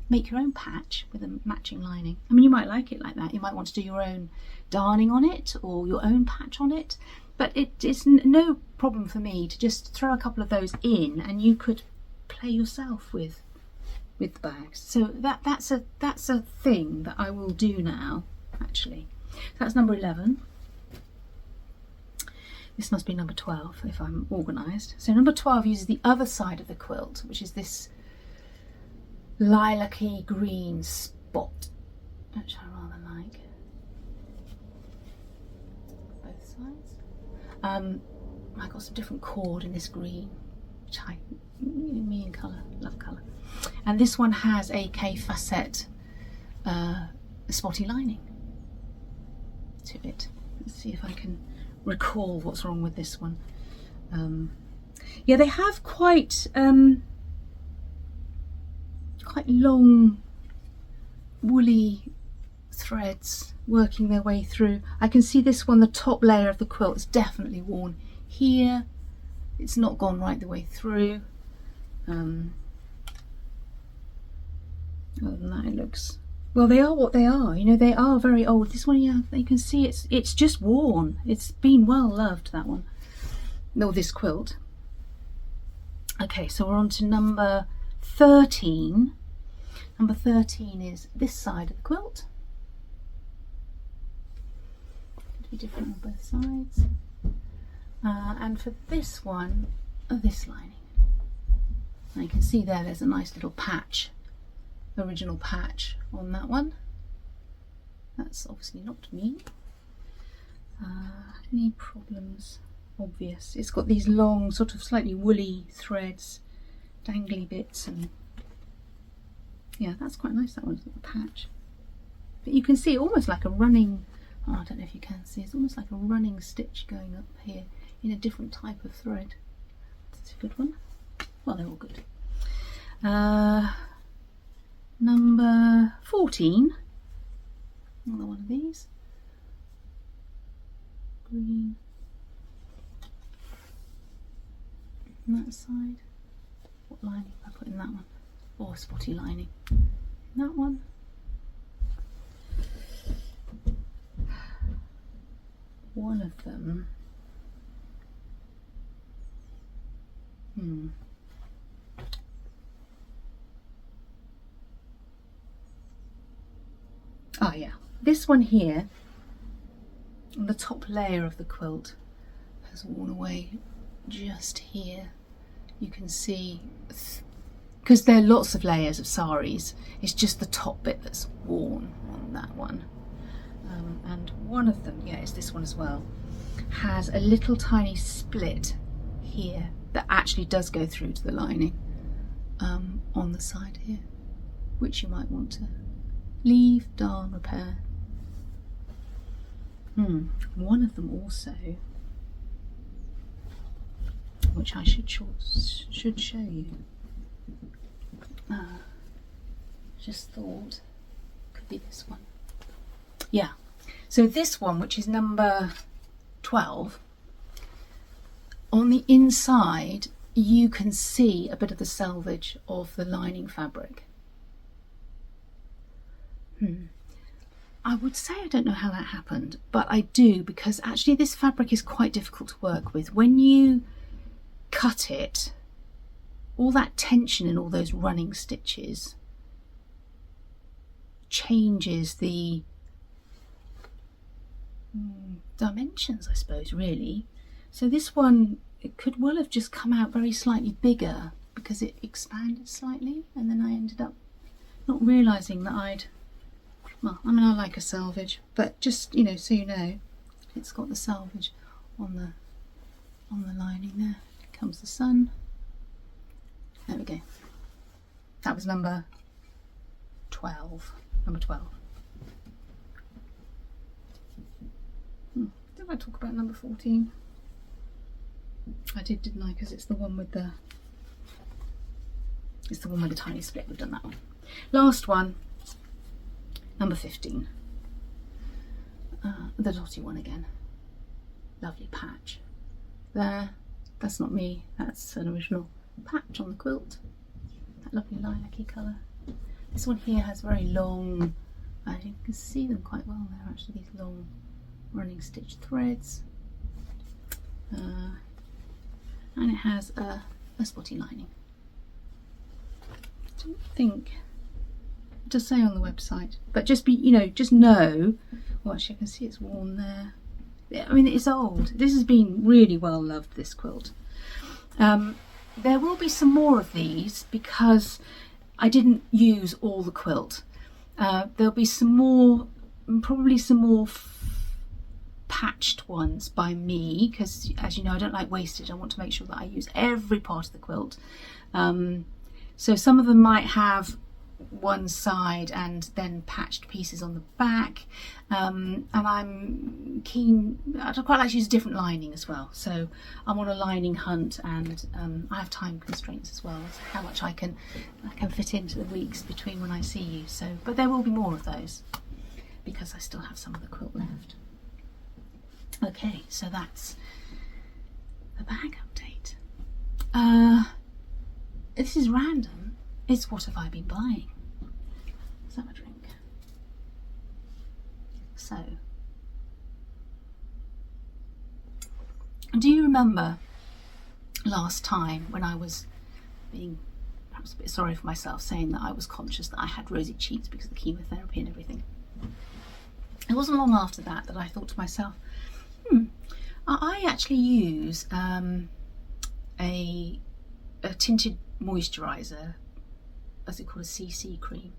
make your own patch with a matching lining, I mean, you might like it like that, you might want to do your own darning on it or your own patch on it, but it's no problem for me to just throw a couple of those in and you could play yourself with the bags. So that's a thing that I will do now actually. So that's number 11. This must be number 12 if I'm organised. So number 12 uses the other side of the quilt, which is this lilac-y green spot, which I rather like. Both sides. I got some different cord in this green, which me and colour, love colour. And this one has a K facette spotty lining to it. Let's see if I can recall what's wrong with this one. Yeah, they have quite long woolly threads working their way through. I can see this one, the top layer of the quilt is definitely worn here. It's not gone right the way through. Other than that, it looks, well, they are what they are, you know, they are very old. This one, yeah, you can see it's just worn. It's been well loved, that one. No, this quilt. Okay, so we're on to number 13. Number 13 is this side of the quilt. Could be different on both sides. And for this one, this lining. And you can see there's a nice little patch, original patch on that one. That's obviously not me. Any problems? Obvious. It's got these long, sort of slightly woolly threads, dangly bits, and yeah, that's quite nice, that one's got a patch. But you can see almost like a running, oh, I don't know if you can see, it's almost like a running stitch going up here in a different type of thread. That's a good one. Well, they're all good. Number 14, another one of these. Green. On that side. What lining have I put in that one? Or spotty lining. That one. one of them, oh yeah, this one here on the top layer of the quilt has worn away just here. You can see, because there are lots of layers of saris, it's just the top bit that's worn on that one. And one of them, yeah, it's this one as well, has a little tiny split here that actually does go through to the lining on the side here, which you might want to leave, darn, repair. One of them also, which I should show you. Just thought could be this one. Yeah, so this one, which is number 12, on the inside you can see a bit of the selvage of the lining fabric. I would say I don't know how that happened, but I do, because actually this fabric is quite difficult to work with. When you cut it, all that tension in all those running stitches changes the dimensions, I suppose, really. So this one, it could well have just come out very slightly bigger because it expanded slightly, and then I ended up not realising that well, I mean, I like a selvage, but just, you know, so you know, it's got the selvage on the lining there. Here comes the sun. There we go. That was number 12. Number 12. Did I talk about number 14? I did, didn't I? Because it's the one with the tiny split. We've done that one. Last one, number 15. The dotty one again. Lovely patch. There. That's not me. That's an original patch on the quilt. That lovely lilac-y colour. This one here has very long, you can see them quite well there actually, these long running stitch threads. And it has a spotty lining. I don't think, it does say on the website, but just be, you know, just know, well actually I can see it's worn there. I mean, it's old. This has been really well loved, this quilt. There will be some more of these because I didn't use all the quilt. There'll be some more, probably some more patched ones by me, because as you know, I don't like wastage. I want to make sure that I use every part of the quilt. So some of them might have one side and then patched pieces on the back, and I'm keen, I'd quite like to use a different lining as well, so I'm on a lining hunt, and I have time constraints as well, so how much I can fit into the weeks between when I see you. So, but there will be more of those because I still have some of the quilt left. Okay, so that's the bag update. This is random. It's what have I been buying? Let's have a drink. So, do you remember last time when I was being perhaps a bit sorry for myself, saying that I was conscious that I had rosy cheeks because of the chemotherapy and everything? It wasn't long after that that I thought to myself, I actually use a tinted moisturiser, as it called, a CC cream,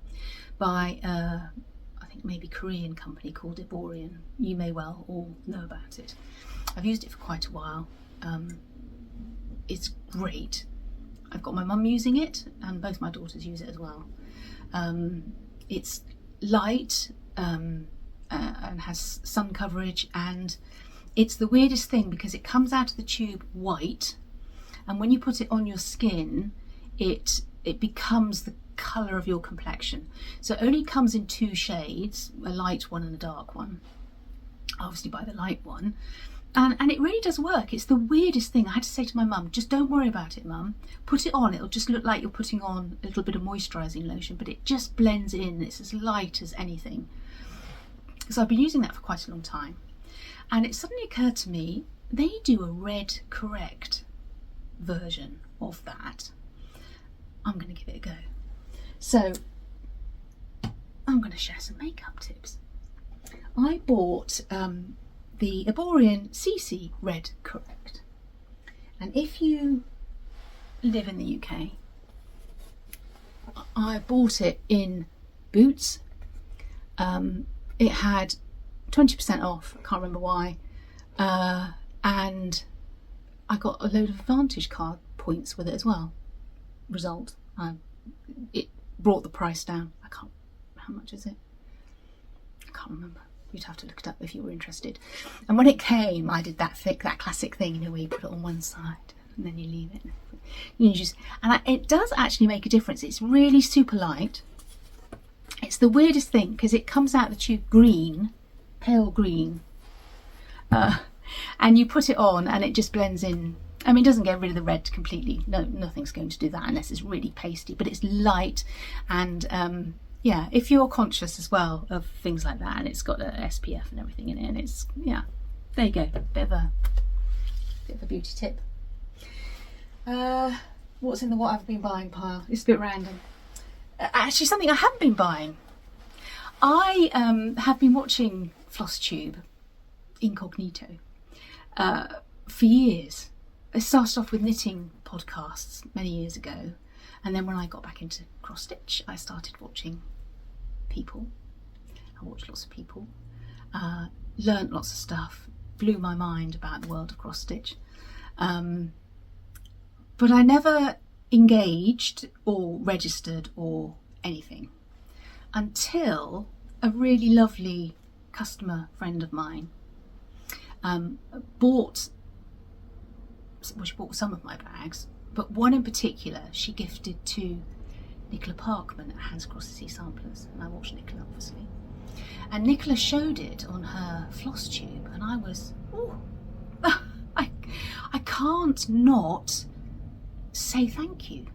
by I think maybe Korean company called Iborian. You may well all know about it. I've used it for quite a while. It's great. I've got my mum using it, and both my daughters use it as well. It's light and has sun coverage, and it's the weirdest thing because it comes out of the tube white, and when you put it on your skin, it becomes the colour of your complexion. So it only comes in two shades, a light one and a dark one. Obviously buy the light one. And it really does work. It's the weirdest thing. I had to say to my mum, just don't worry about it, mum. Put it on, it'll just look like you're putting on a little bit of moisturising lotion, but it just blends in. It's as light as anything. So I've been using that for quite a long time. And it suddenly occurred to me, they do a red correct version of that. I'm going to give it a go. So I'm going to share some makeup tips. I bought the Aborian CC Red Correct. And if you live in the UK, I bought it in Boots. It had 20% off, I can't remember why, and I got a load of Advantage card points with it as well. Result, it brought the price down. How much is it? I can't remember. You'd have to look it up if you were interested. And when it came, I did that classic thing, you know, where you put it on one side and then you leave it. It does actually make a difference. It's really super light. It's the weirdest thing because it comes out the tube green, pale green, and you put it on and it just blends in. I mean, it doesn't get rid of the red completely. No, nothing's going to do that unless it's really pasty, but it's light. And yeah, if you're conscious as well of things like that, and it's got a SPF and everything in it, and it's, yeah, there you go, bit of a beauty tip. What's in the what I've been buying pile? It's a bit random. Actually, something I haven't been buying. I have been watching Flosstube incognito for years. I started off with knitting podcasts many years ago, and then when I got back into cross stitch, I started watching people. I watched lots of people, learnt lots of stuff, blew my mind about the world of cross stitch, but I never engaged or registered or anything until a really lovely customer friend of mine bought some of my bags, but one in particular she gifted to Nicola Parkman at Hands Across the Sea Samplers, and I watched Nicola obviously, and Nicola showed it on her Flosstube, and I was, I can't not say thank you.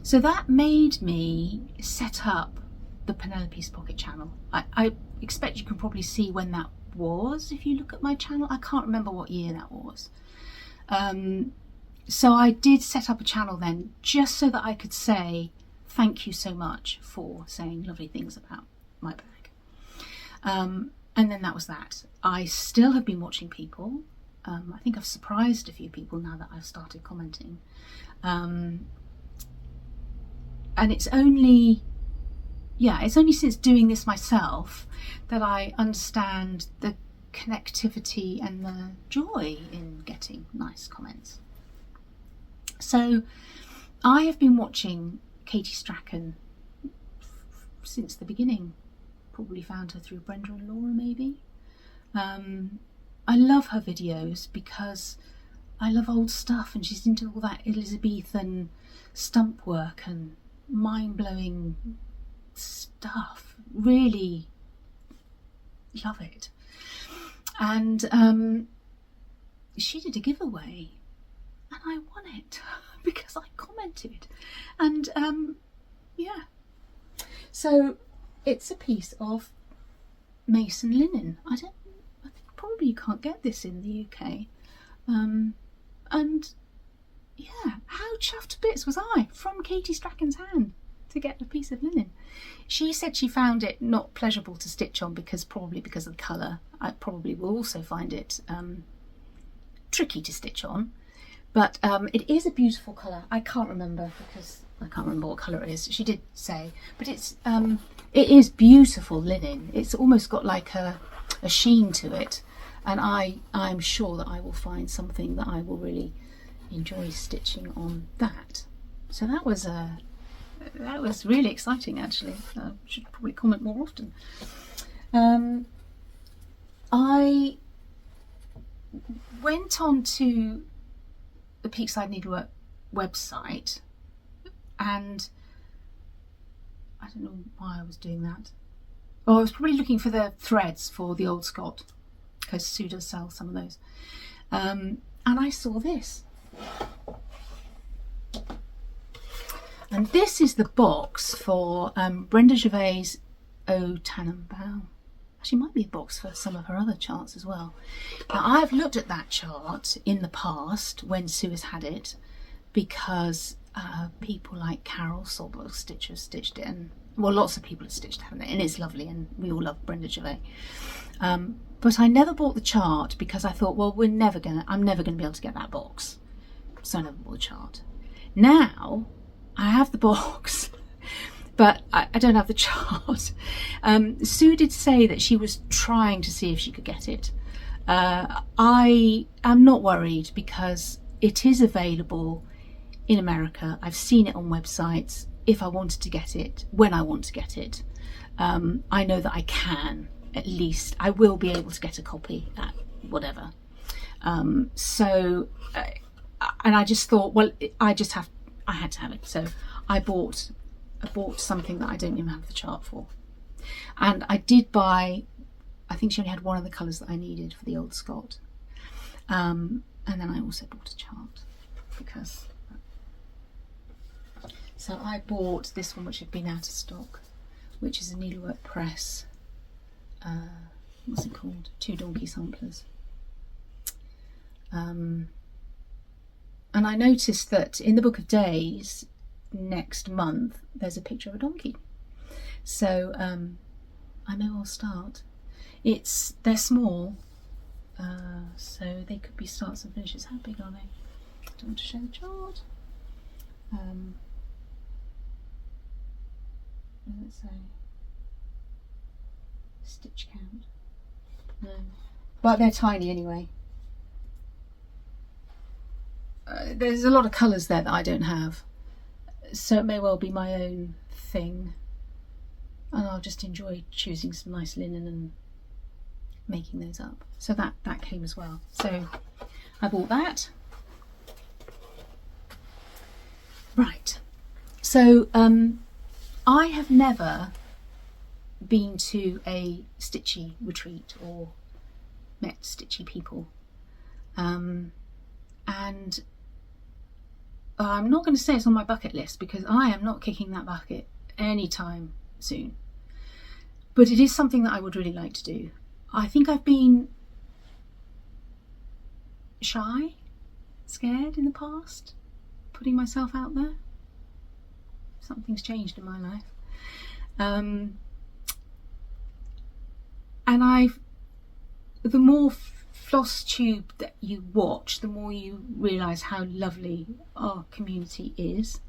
So that made me set up the Penelope's Pocket channel. I expect you can probably see when that was if you look at my channel. I can't remember what year that was. So I did set up a channel then just so that I could say thank you so much for saying lovely things about my bag. And then that was that. I still have been watching people. I think I've surprised a few people now that I've started commenting. And it's only since doing this myself that I understand the connectivity and the joy in getting nice comments. So I have been watching Katie Strachan since the beginning. Probably found her through Brenda and Laura maybe. I love her videos because I love old stuff, and she's into all that Elizabethan stump work and mind-blowing stuff. Really love it. And she did a giveaway and I won it because I commented, and yeah, so it's a piece of Mason linen. I think probably you can't get this in the UK, and yeah, how chuffed to bits was I from Katie Strachan's hand to get a piece of linen. She said she found it not pleasurable to stitch on because of the colour. I probably will also find it tricky to stitch on, but it is a beautiful colour. I can't remember what colour it is. She did say, but it is beautiful linen. It's almost got like a sheen to it, and I'm sure that I will find something that I will really enjoy stitching on that. So that was really exciting actually. I should probably comment more often. I went on to the Peakside Needlework website, and I don't know why I was doing that. Oh, I was probably looking for the threads for the Old Scott, because Sue does sell some of those. And I saw this. And this is the box for Brenda Gervais' O Tannenbaum. Actually, might be a box for some of her other charts as well. Now, I've looked at that chart in the past when Sue has had it, because people like Carol Sobel Stitcher stitched it, and well, lots of people have stitched it, haven't they? And it's lovely, and we all love Brenda Gervais. But I never bought the chart because I thought, well, I'm never gonna be able to get that box, so I never bought the chart. Now I have the box, but I don't have the chart. Sue did say that she was trying to see if she could get it. I am not worried because it is available in America. I've seen it on websites. If I wanted to get it, when I want to get it, I know that I can. At least I will be able to get a copy at whatever. And I just thought, well, I had to have it. So I bought something that I don't even have the chart for. And I did buy, I think she only had one of the colours that I needed for the Old Scott. And then I also bought a chart because. So I bought this one, which had been out of stock, which is a Needlework Press. What's it called? 2 donkey samplers. And I noticed that in the Book of Days next month there's a picture of a donkey. So I may well start. They're small, so they could be starts and finishes. How big are they? I don't want to show the chart. What does it say? Stitch count? No. But they're tiny anyway. There's a lot of colours there that I don't have, so it may well be my own thing, and I'll just enjoy choosing some nice linen and making those up. So that came as well. So I bought that. Right. So I have never been to a stitchy retreat or met stitchy people, and I'm not going to say it's on my bucket list because I am not kicking that bucket anytime soon, but it is something that I would really like to do. I think I've been shy, scared in the past, putting myself out there. Something's changed in my life. And the more Flosstube that you watch, the more you realise how lovely our community is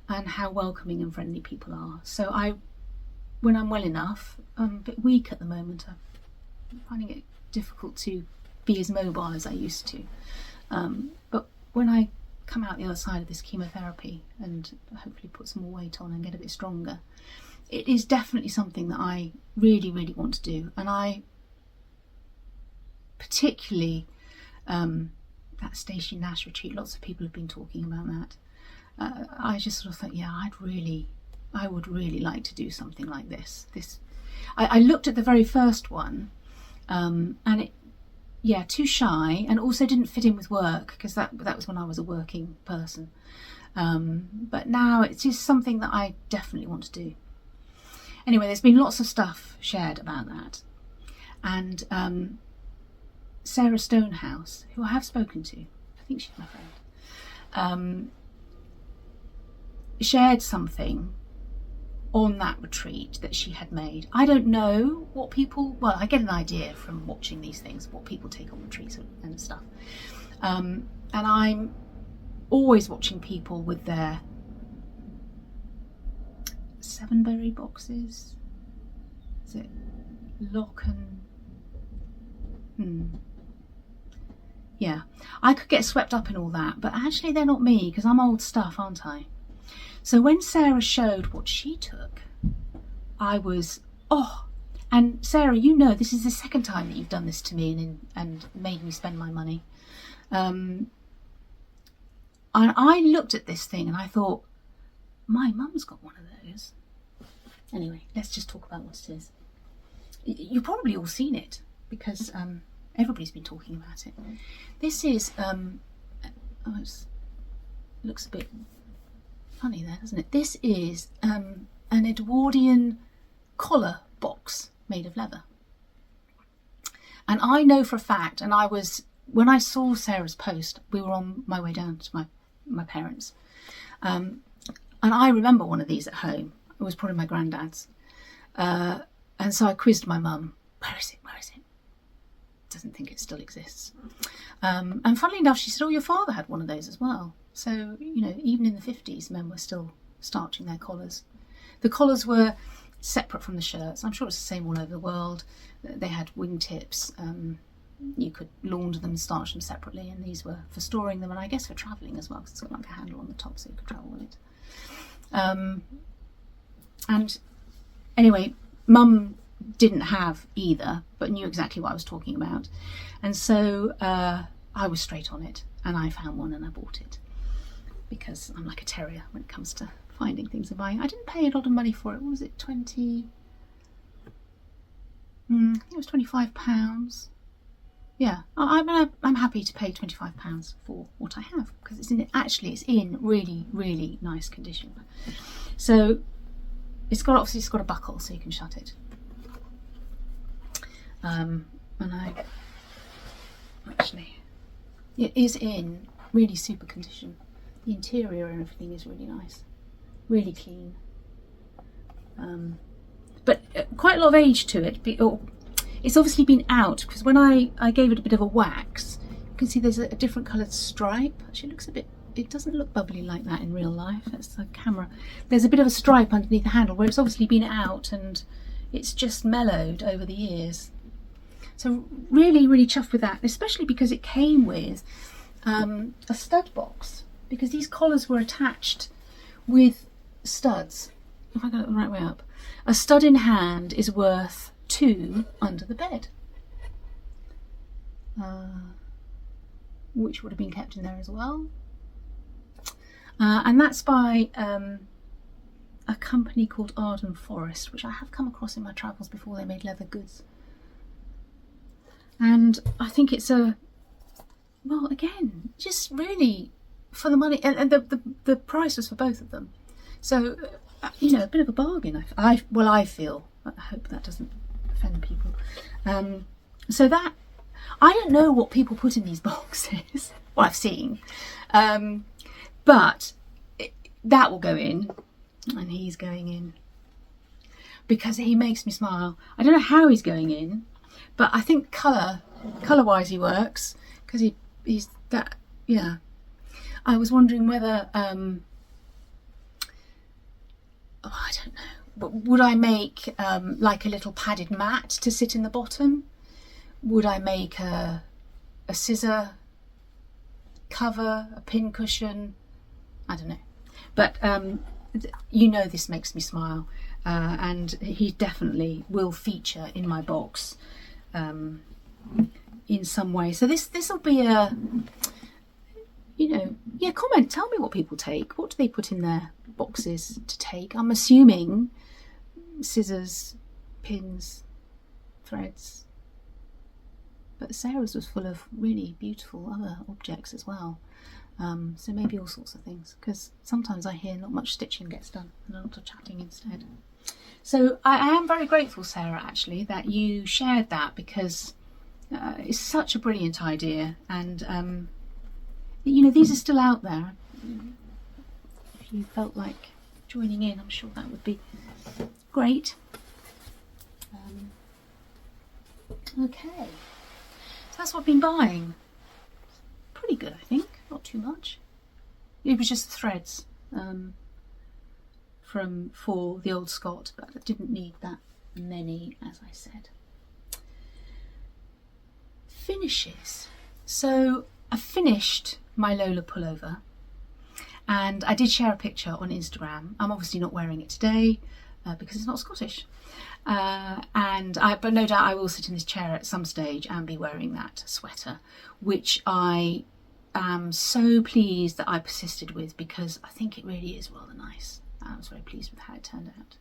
and how welcoming and friendly people are. So when I'm well enough, I'm a bit weak at the moment. I'm finding it difficult to be as mobile as I used to. But when I come out the other side of this chemotherapy and hopefully put some more weight on and get a bit stronger, it is definitely something that I really, really want to do. And I particularly that Stacey Nash retreat, lots of people have been talking about that. I just sort of thought, yeah, I would really like to do something like this. I looked at the very first one, and it, yeah, too shy, and also didn't fit in with work because that was when I was a working person. But now it's just something that I definitely want to do. Anyway, there's been lots of stuff shared about that, and Sarah Stonehouse, who I have spoken to, I think she's my friend, shared something on that retreat that she had made. I don't know what people, well, I get an idea from watching these things, what people take on retreats and stuff. And I'm always watching people with their 7-berry boxes. Is it lock and... Yeah, I could get swept up in all that, but actually they're not me because I'm old stuff, aren't I? So when Sarah showed what she took, I was, and Sarah, you know, this is the second time that you've done this to me and made me spend my money. And I looked at this thing and I thought, my mum's got one of those. Anyway, let's just talk about what it is. You've probably all seen it because everybody's been talking about it. This is, it looks a bit funny there, doesn't it? This is an Edwardian collar box made of leather. And I know for a fact, and when I saw Sarah's post, we were on my way down to my parents. And I remember one of these at home. It was probably my granddad's. And so I quizzed my mum, where is it? Doesn't think it still exists. And funnily enough, she said, oh, your father had one of those as well. So, even in the 50s, men were still starching their collars. The collars were separate from the shirts. I'm sure it's the same all over the world. They had wingtips. You could launder them and starch them separately, and these were for storing them, and I guess for travelling as well, because it's got like a handle on the top so you could travel with it. And anyway, Mum didn't have either, but knew exactly what I was talking about. And so I was straight on it, and I found one and I bought it, because I'm like a terrier when it comes to finding things and buying. I didn't pay a lot of money for it. What was it, I think it was £25. Yeah, I'm happy to pay £25 for what I have, because it's in really, really nice condition. So it's got a buckle so you can shut it. And it is in really super condition. The interior and everything is really nice, really clean. But quite a lot of age to it. It's obviously been out, because when I gave it a bit of a wax, you can see there's a different coloured stripe. Actually, it doesn't look bubbly like that in real life. That's the camera. There's a bit of a stripe underneath the handle where it's obviously been out and it's just mellowed over the years. So really, really chuffed with that, especially because it came with a stud box, because these collars were attached with studs. If I got it the right way up, a stud in hand is worth 2 under the bed, which would have been kept in there as well. And that's by a company called Arden Forest, which I have come across in my travels before. They made leather goods, and I think it's again, just really for the money, and the price was for both of them. So a bit of a bargain. I feel. I hope that doesn't offend people. So that, I don't know what people put in these boxes. Well, I've seen, but that will go in, and he's going in because he makes me smile. I don't know how he's going in, but I think colour-wise he works, because he's that. Yeah, I was wondering whether I don't know. But would I make like a little padded mat to sit in the bottom? Would I make a scissor cover, a pin cushion? I don't know. But this makes me smile, and he definitely will feature in my box in some way. So this will be a, comment. Tell me what people take. What do they put in their boxes to take? I'm assuming scissors, pins, threads, but Sarah's was full of really beautiful other objects as well. So maybe all sorts of things, because sometimes I hear not much stitching gets done and a lot of chatting instead. So I am very grateful, Sarah, actually, that you shared that, because it's such a brilliant idea, and these are still out there. If you felt like joining in, I'm sure that would be great. Okay, so that's what I've been buying. Pretty good, I think. Not too much. It was just threads for the old Scott, but I didn't need that many, as I said. Finishes. So I finished my Lola pullover, and I did share a picture on Instagram. I'm obviously not wearing it today because it's not Scottish, but no doubt I will sit in this chair at some stage and be wearing that sweater, which I am so pleased that I persisted with, because I think it really is rather nice. I was very pleased with how it turned out.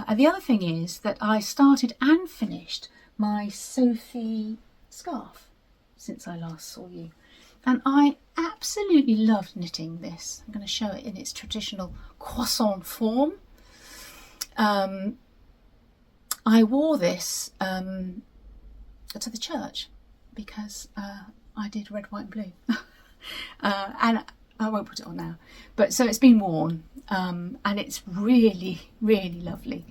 And the other thing is that I started and finished my Sophie scarf since I last saw you, and I absolutely loved knitting this. I'm going to show it in its traditional croissant form. I wore this to the church because I did red, white and blue. And I won't put it on now. But so it's been worn and it's really, really lovely.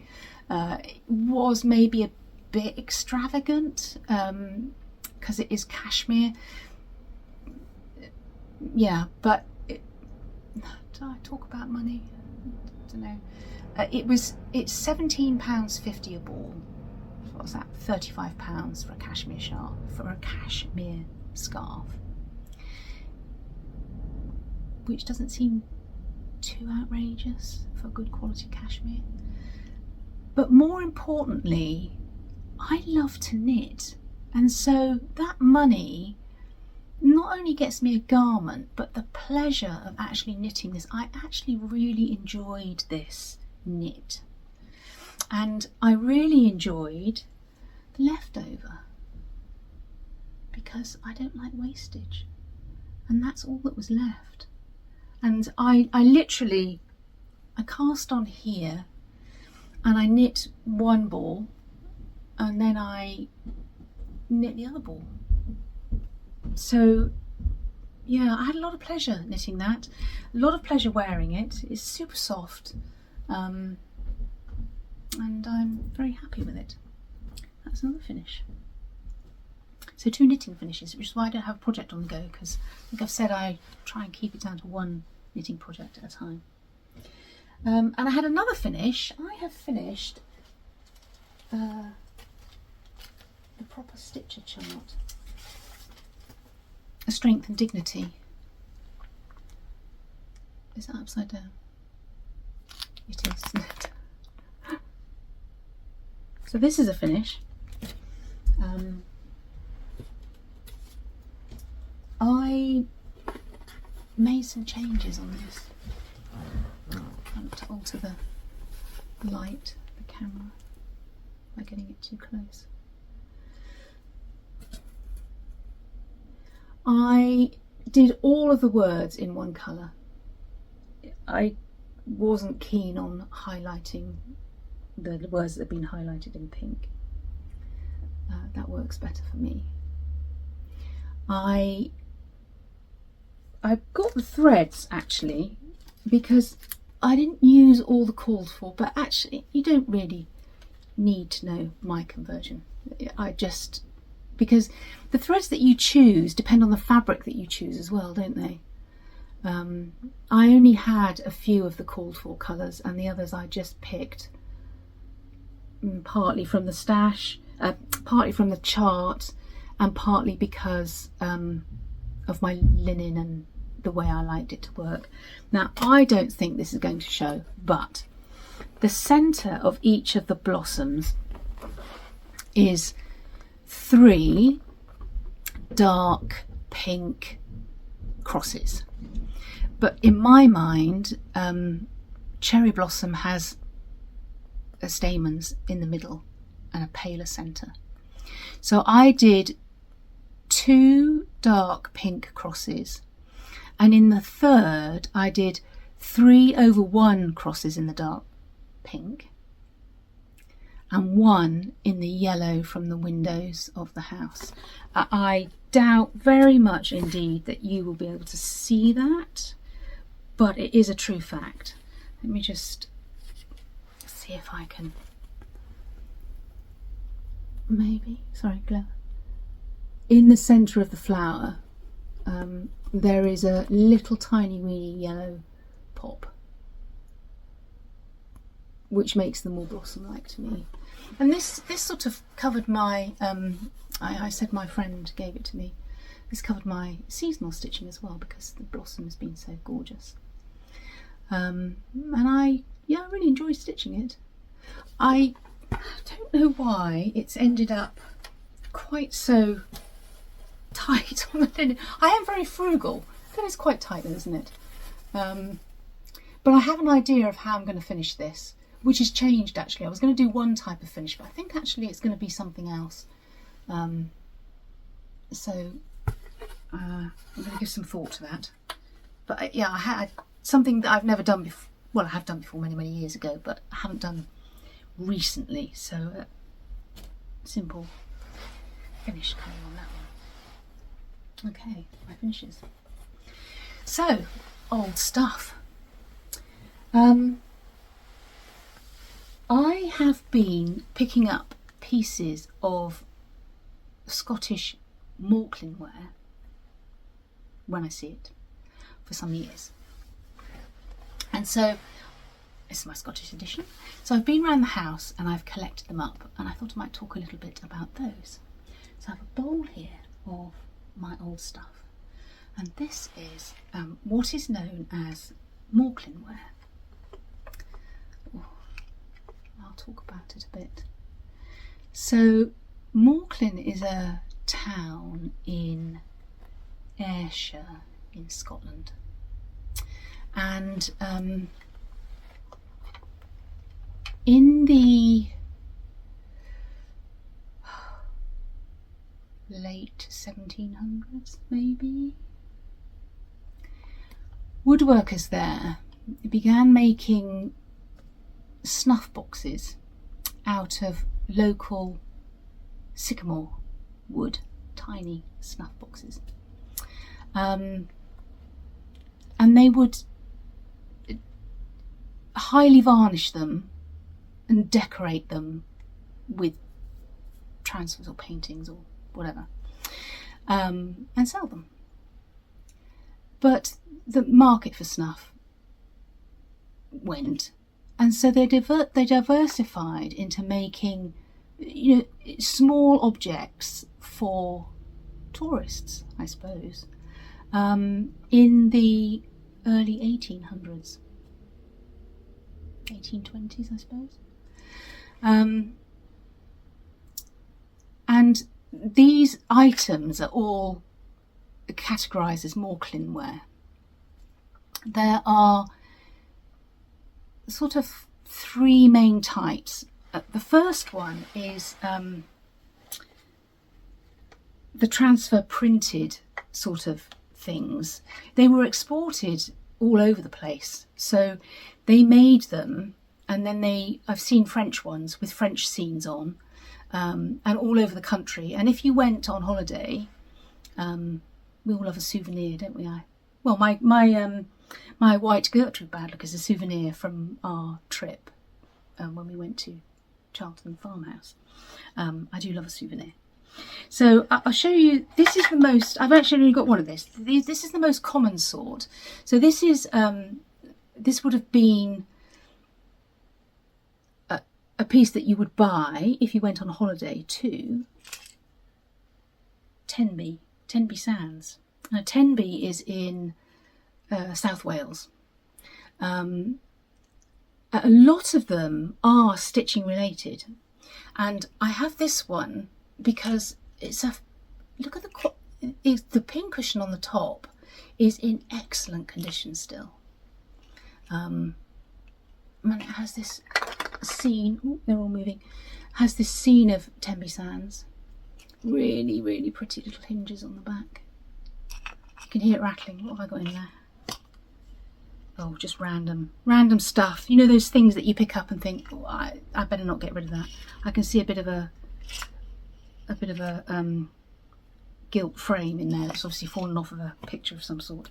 It was maybe a bit extravagant because it is cashmere. Yeah, but did I talk about money? I don't know. It's £17.50 a ball. What's that? £35 for a cashmere scarf, which doesn't seem too outrageous for good quality cashmere. But more importantly, I love to knit, and so that money not only gets me a garment, but the pleasure of actually knitting this. I actually really enjoyed this knit, and I really enjoyed the leftover because I don't like wastage, and that's all that was left. And I literally cast on here and I knit one ball and then I knit the other ball. So yeah, I had a lot of pleasure knitting that, a lot of pleasure wearing it. It's super soft, and I'm very happy with it. That's another finish. So 2 knitting finishes, which is why I don't have a project on the go, because I think I've said I try and keep it down to 1 knitting project at a time. And I had another finish. I have finished the proper stitcher chart. A Strength and Dignity. Is that upside down? It is, isn't it? So this is a finish. I made some changes on this. I want to alter the light, the camera, by getting it too close. I did all of the words in one colour. I wasn't keen on highlighting the words that have been highlighted in pink. That works better for me. I got the threads actually because I didn't use all the called for, but actually you don't really need to know my conversion. Because the threads that you choose depend on the fabric that you choose as well, don't they? I only had a few of the called for colours, and the others I just picked partly from the stash, partly from the chart, and partly because of my linen and the way I liked it to work. Now, I don't think this is going to show, but the centre of each of the blossoms is 3 dark pink crosses. But in my mind, Cherry Blossom has stamens in the middle and a paler centre. So I did 2 dark pink crosses, and in the third I did 3/1 crosses in the dark pink and 1 in the yellow from the windows of the house. I doubt very much indeed that you will be able to see that, but it is a true fact. Let me just see if I can, maybe, sorry, glare. In the centre of the flower there is a little tiny weeny yellow pop, which makes them more blossom-like to me. And this sort of covered my, I said my friend gave it to me, this covered my seasonal stitching as well because the blossom has been so gorgeous. And I really enjoyed stitching it. I don't know why it's ended up quite so tight on the linen. I am very frugal. That is quite tight though, isn't it? But I have an idea of how I'm going to finish this, which has changed actually. I was going to do one type of finish, but I think actually it's going to be something else. So I'm going to give some thought to that. But I had something that I've never done before. Well, I have done before many years ago, but I haven't done recently. So simple finished colour on that one. Okay, my finishes. So, old stuff. I have been picking up pieces of Scottish Morlin ware when I see it for some years. And so, this is my Scottish edition. So I've been around the house and I've collected them up, and I thought I might talk a little bit about those. So I have a bowl here of my old stuff, and this is what is known as Morlin ware. I'll talk about it a bit. So Morlin is a town in Ayrshire in Scotland, and in the late 1700s, maybe, woodworkers there began making snuff boxes out of local sycamore wood, tiny snuff boxes. And they would highly varnish them and decorate them with transfers or paintings or whatever, and sell them. But the market for snuff went, and so they diversified into making, small objects for tourists, I suppose, in the early 1800s, 1820s, I suppose. And these items are all categorised as Morlin ware. There are sort of three main types. The first one is the transfer printed sort of things. They were exported all over the place, so they made them, and then I've seen French ones with French scenes on, and all over the country. And if you went on holiday, we all love a souvenir, don't we? Well, my white Gertrude bag is a souvenir from our trip when we went to Charlton Farmhouse. I do love a souvenir. So I'll show you. This is the most. I've actually only got one of this. This is the most common sort. So this is. This would have been a piece that you would buy if you went on holiday to Tenby Sands. Now Tenby is in South Wales. A lot of them are stitching related, and I have this one because it's look at the pincushion on the top is in excellent condition still. And it has this scene. Ooh, they're all moving. Has this scene of Tenby Sands. Really, really pretty little hinges on the back. You can hear it rattling. What have I got in there? Oh, just random stuff. You know those things that you pick up and think, oh, I better not get rid of that. I can see a bit of a gilt frame in there that's obviously fallen off of a picture of some sort.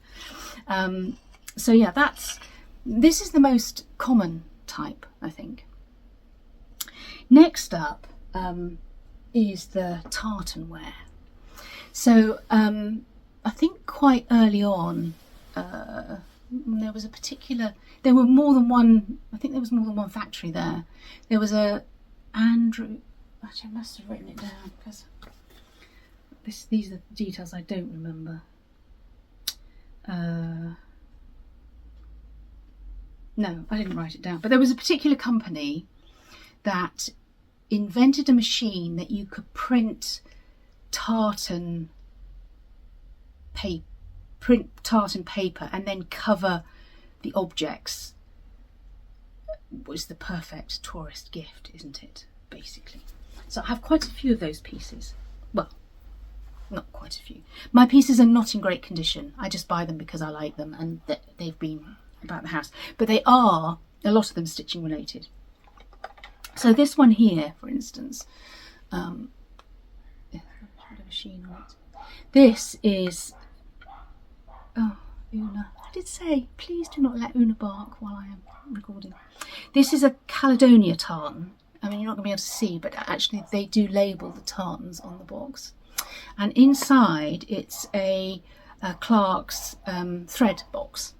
So yeah, this is the most common type, I think. Next up is the tartan ware. So I think quite early on, there were more than one. I think there was more than one factory there. There was Andrew. Actually, I must have written it down because these are the details I don't remember. No, I didn't write it down. But there was a particular company that invented a machine that you could print tartan paper and then cover the objects. It was the perfect tourist gift, isn't it? Basically. So I have quite a few of those pieces. Well, not quite a few. My pieces are not in great condition. I just buy them because I like them and they've been about the house. But they are, a lot of them, stitching related. So this one here, for instance, of a sheen on it. This is, oh, Una. I did say, please do not let Una bark while I am recording. This is a Caledonia tartan. I mean, you're not going to be able to see, but actually they do label the tartans on the box. And inside it's a Clark's thread box.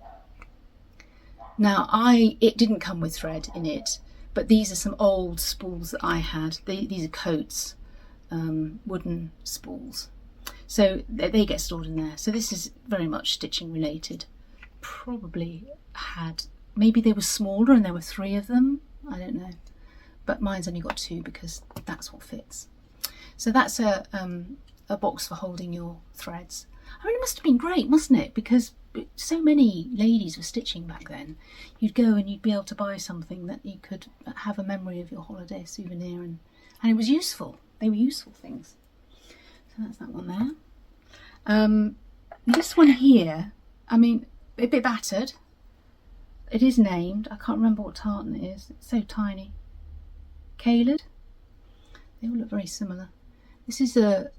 Now, it didn't come with thread in it, but these are some old spools that I had. These are coats, wooden spools. So they get stored in there. So this is very much stitching related. Probably had, maybe they were smaller and there were 3 of them. I don't know. But mine's only got 2 because that's what fits. So that's a box for holding your threads. I mean, it must have been great, mustn't it? Because so many ladies were stitching back then. You'd go and you'd be able to buy something that you could have a memory of your holiday, a souvenir, and it was useful. They were useful things. So that's that one there. This one here, I mean, a bit battered. It is named. I can't remember what tartan it is. It's so tiny. Caled. They all look very similar. This is a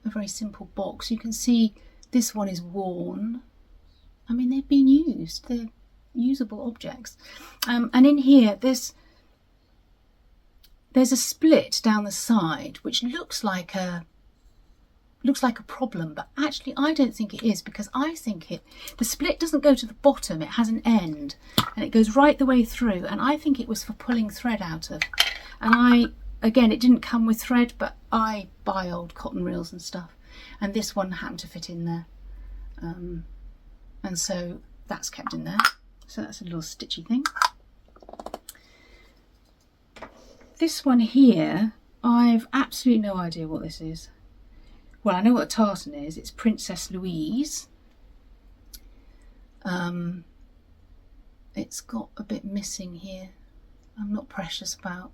very simple box. You can see this one is worn. I mean, they've been used. They're usable objects. And in here, there's a split down the side, which looks like a problem, but actually I don't think it is, because I think the split doesn't go to the bottom. It has an end, and it goes right the way through. And I think it was for pulling thread out of. And again, it didn't come with thread, but I buy old cotton reels and stuff, and this one happened to fit in there, and so that's kept in there. So that's a little stitchy thing. This one here, I've absolutely no idea what this is. Well, I know what a tartan is. It's Princess Louise. It's got a bit missing here. I'm not precious about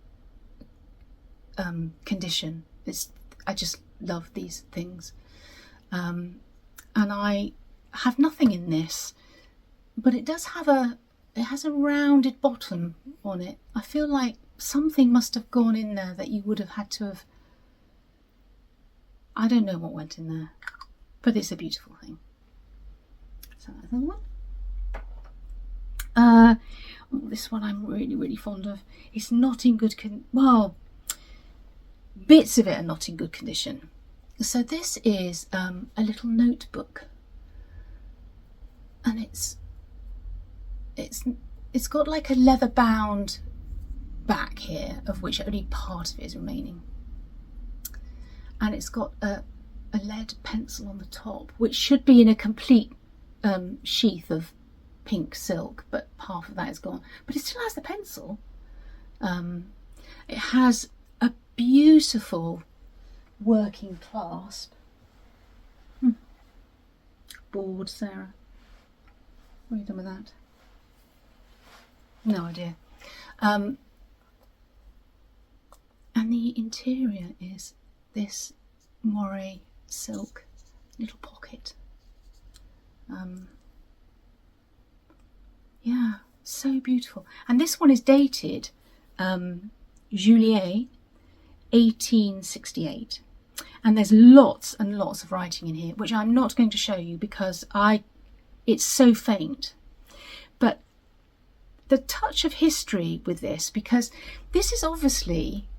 condition. I just love these things, and I have nothing in this, but it does have it has a rounded bottom on it. I feel like something must have gone in there that you would have had to have, I don't know what went in there, but it's a beautiful thing. So that's another one. This one I'm really fond of. It's not in good well, bits of it are not in good condition. So this is a little notebook, and it's got like a leather bound back here, of which only part of it is remaining, and it's got a lead pencil on the top, which should be in a complete sheath of pink silk, but half of that is gone, but it still has the pencil. It has a beautiful working clasp. Bored, Sarah. What have you done with that? No idea. And the interior is this moire silk little pocket. Yeah, so beautiful. And this one is dated Juillet 1868. And there's lots and lots of writing in here, which I'm not going to show you because it's so faint. But the touch of history with this, because this is obviously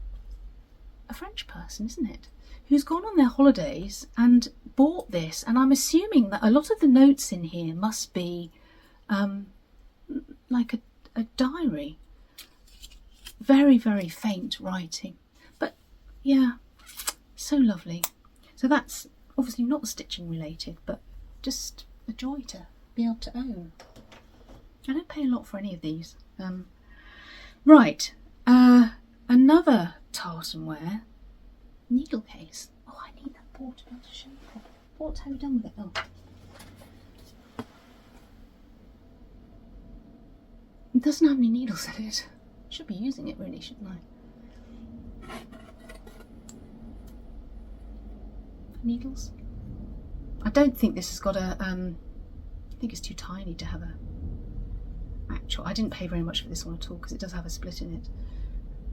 a French person, isn't it? Who's gone on their holidays and bought this. And I'm assuming that a lot of the notes in here must be like a diary. Very, very faint writing. But yeah, so lovely. So that's obviously not stitching related, but just a joy to be able to own. I don't pay a lot for any of these. Right, another tartan wear needle case. Oh, I need that board to be able to show you. What have you done with it? Oh, it doesn't have any needles in it. Should be using it really, shouldn't I? Needles. I don't think this has got a. I think it's too tiny to have a actual. I didn't pay very much for this one at all because it does have a split in it.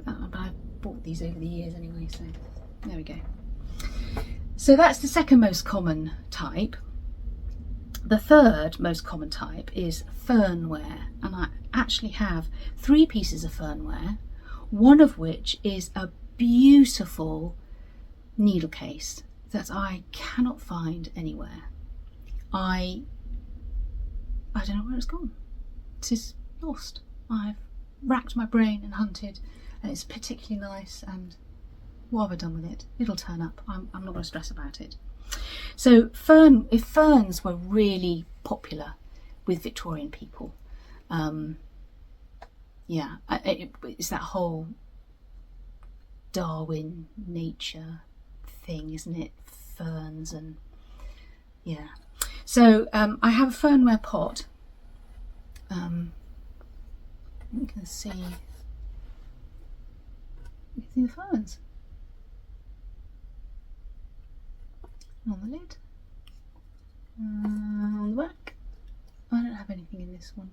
But I've bought these over the years anyway, so there we go. So that's the second most common type. The third most common type is fernware, and I actually have 3 pieces of fernware, one of which is a beautiful needle case that I cannot find anywhere. I don't know where it's gone. It is lost. I've racked my brain and hunted, and it's particularly nice, and what have I done with it? It'll turn up. I'm not going to stress about it. So if ferns were really popular with Victorian people, it's that whole Darwin nature thing, isn't it? Ferns and yeah. So I have a fernware pot. You can see the ferns on the lid, on the back. I don't have anything in this one.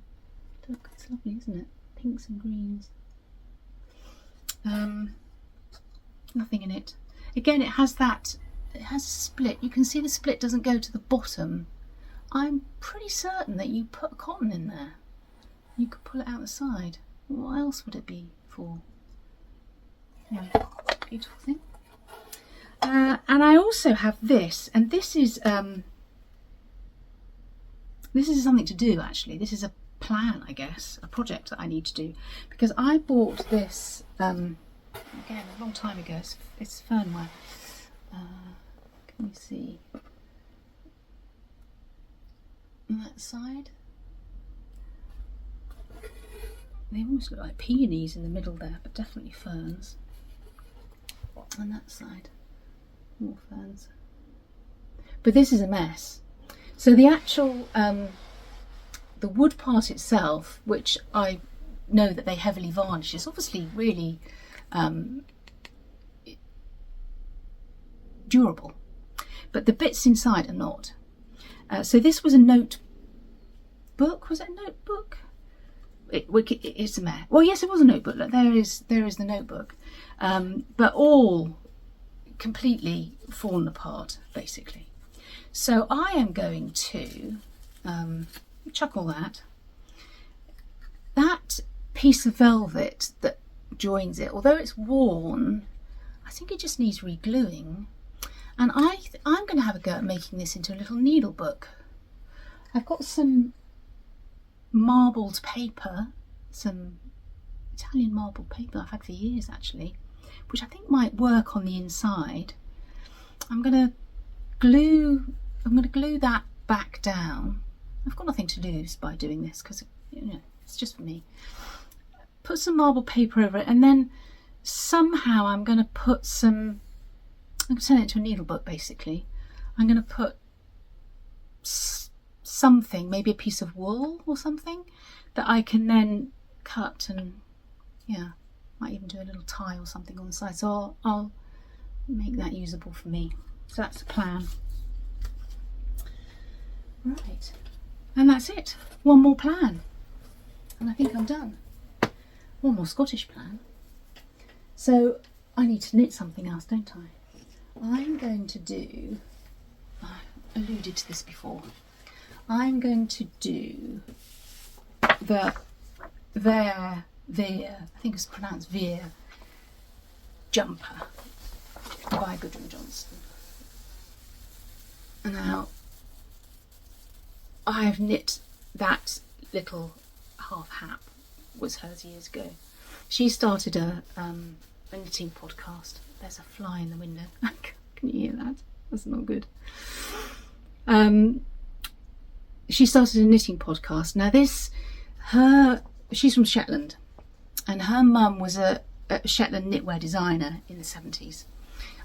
Look, it's lovely, isn't it? Pinks and greens. Nothing in it. Again, it has a split. You can see the split doesn't go to the bottom. I'm pretty certain that you put cotton in there. You could pull it out the side. What else would it be for? Yeah, beautiful thing. And I also have this, and this is something to do actually. This is a plan, I guess, a project that I need to do, because I bought this again a long time ago. It's fernware. Can you see on that side? They almost look like peonies in the middle there, but definitely ferns. On that side, more ferns. But this is a mess. So the actual, the wood part itself, which I know that they heavily varnish, is obviously really durable. But the bits inside are not. So this was a notebook. Was it a notebook? It's a mess. Well, yes, it was a notebook. Look, there is the notebook, but all completely fallen apart, basically. So I am going to chuck all that. That piece of velvet that joins it, although it's worn, I think it just needs re-gluing. And I'm going to have a go at making this into a little needle book. I've got some marbled paper, some Italian marbled paper I've had for years actually, which I think might work on the inside. I'm going to glue that back down. I've got nothing to lose by doing this because it's just for me. Put some marbled paper over it, and then somehow I'm going to put I'm going to turn it into a needle book basically. I'm going to put something, maybe a piece of wool or something, that I can then cut, and might even do a little tie or something on the side. So I'll make that usable for me. So that's the plan. Right, and that's it. One more plan, and I think I'm done. One more Scottish plan. So I need to knit something else, don't I? I'm going to do, I alluded to this before, I'm going to do the Veer, I think it's pronounced Veer, jumper by Gudrun Johnston. Now, I've knit that little half hat, was hers years ago. She started a knitting podcast. There's a fly in the window. Can you hear that? That's not good. She started a knitting podcast. Now she's from Shetland, and her mum was a Shetland knitwear designer in the 70s.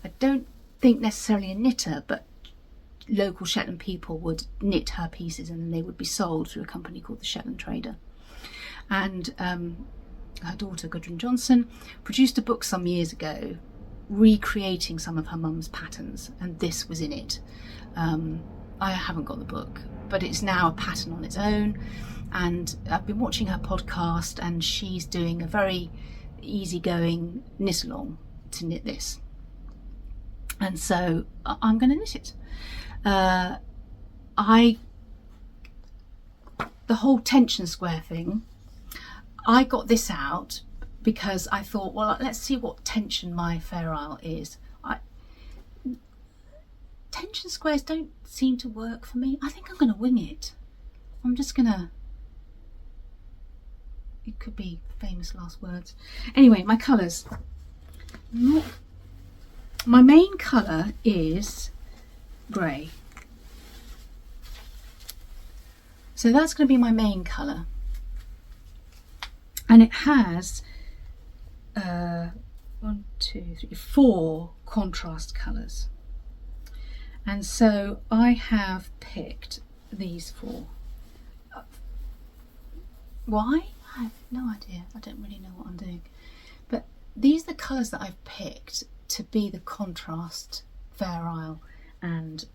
I don't think necessarily a knitter, but local Shetland people would knit her pieces and then they would be sold through a company called the Shetland Trader. And her daughter Gudrun Johnson produced a book some years ago recreating some of her mum's patterns, and this was in it. I haven't got the book, but it's now a pattern on its own, and I've been watching her podcast, and she's doing a very easygoing knit along to knit this. and so I'm going to knit it. The whole tension square thing, I got this out because I thought, well, let's see what tension my Fair Isle is. Tension squares don't seem to work for me. I think I'm going to wing it. I'm just going to... It could be famous last words. Anyway, my colours. My main colour is grey. So that's going to be my main colour. And it has 4 contrast colours. And so I have picked these 4. Why? I have no idea. I don't really know what I'm doing. But these are the colours that I've picked to be the contrast Fair Isle. And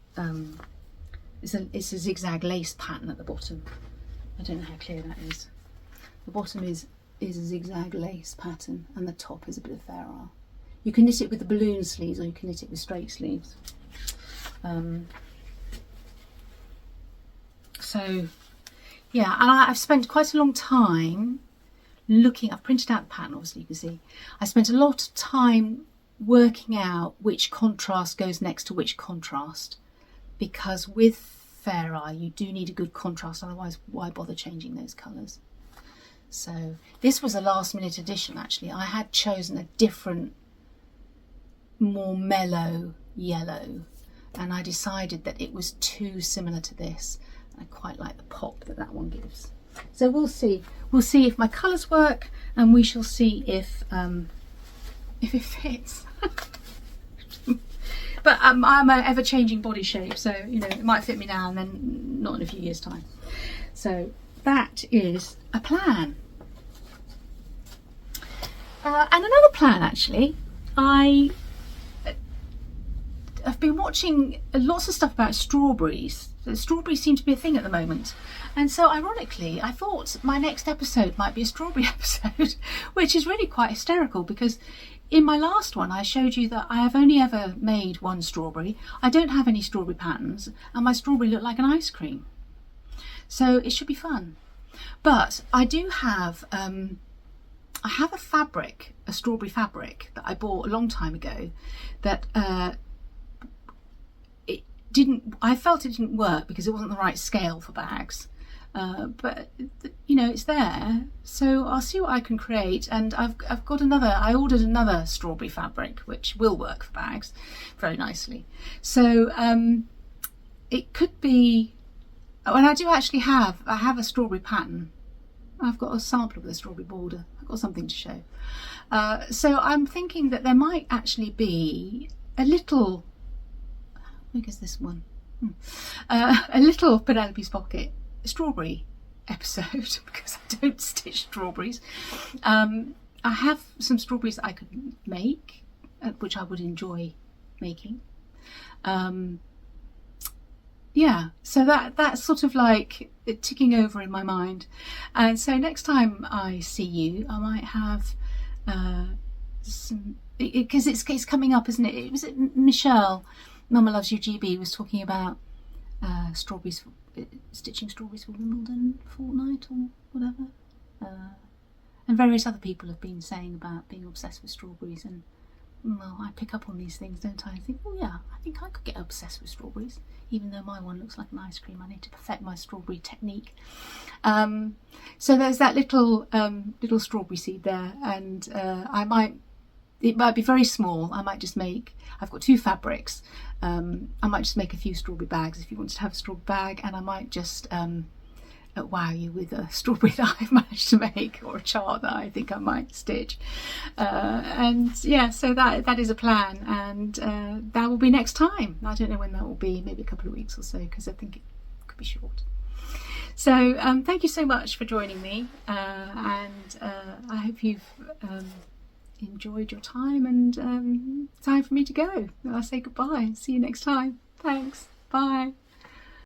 it's a zigzag lace pattern at the bottom. I don't know how clear that is. The bottom is a zigzag lace pattern and the top is a bit of Fair Isle. You can knit it with the balloon sleeves or you can knit it with straight sleeves. So yeah, and I've spent quite a long time looking. I've printed out the pattern, obviously you can see. I spent a lot of time working out which contrast goes next to which contrast, because with Fair Isle you do need a good contrast, otherwise why bother changing those colours? So this was a last minute addition actually. I had chosen a different, more mellow yellow, and I decided that it was too similar to this. I quite like the pop that one gives. So we'll see. We'll see if my colours work, and we shall see if it fits. But I'm an ever-changing body shape, so you know it might fit me now and then not in a few years' time. So that is a plan. And another plan actually. I've been watching lots of stuff about strawberries. Strawberries seem to be a thing at the moment. And so ironically, I thought my next episode might be a strawberry episode, which is really quite hysterical because in my last one, I showed you that I have only ever made one strawberry. I don't have any strawberry patterns and my strawberry looked like an ice cream. So it should be fun. But I do have, I have a fabric, a strawberry fabric that I bought a long time ago that, I felt it didn't work because it wasn't the right scale for bags, but you know it's there, so I'll see what I can create. And I've got another, I ordered another strawberry fabric which will work for bags very nicely. So it could be, and I do actually have, I have a strawberry pattern. I've got a sample of the strawberry border. I've got something to show. So I'm thinking that there might actually be a little, how big is this one? A little Penelope's Pocket strawberry episode because I don't stitch strawberries. I have some strawberries that I could make, which I would enjoy making. Yeah, so that's sort of like ticking over in my mind. And so next time I see you, I might have some, because it's coming up, isn't it? Was it Michelle, Mama Loves You GB, was talking about strawberries, stitching strawberries for Wimbledon fortnight or whatever. And various other people have been saying about being obsessed with strawberries, and well, I pick up on these things, don't I? I think, oh yeah, I think I could get obsessed with strawberries, even though my one looks like an ice cream. I need to perfect my strawberry technique. So there's that little little strawberry seed there, and it might be very small. I might just make, I've got 2 fabrics. I might just make a few strawberry bags if you wanted to have a strawberry bag, and I might just wow you with a strawberry that I've managed to make, or a chart that I think I might stitch. And yeah, so that is a plan, and that will be next time. I don't know when that will be, maybe a couple of weeks or so, because I think it could be short. So thank you so much for joining me, and I hope you've enjoyed your time, and time for me to go. I'll say goodbye. See you next time. Thanks. Bye.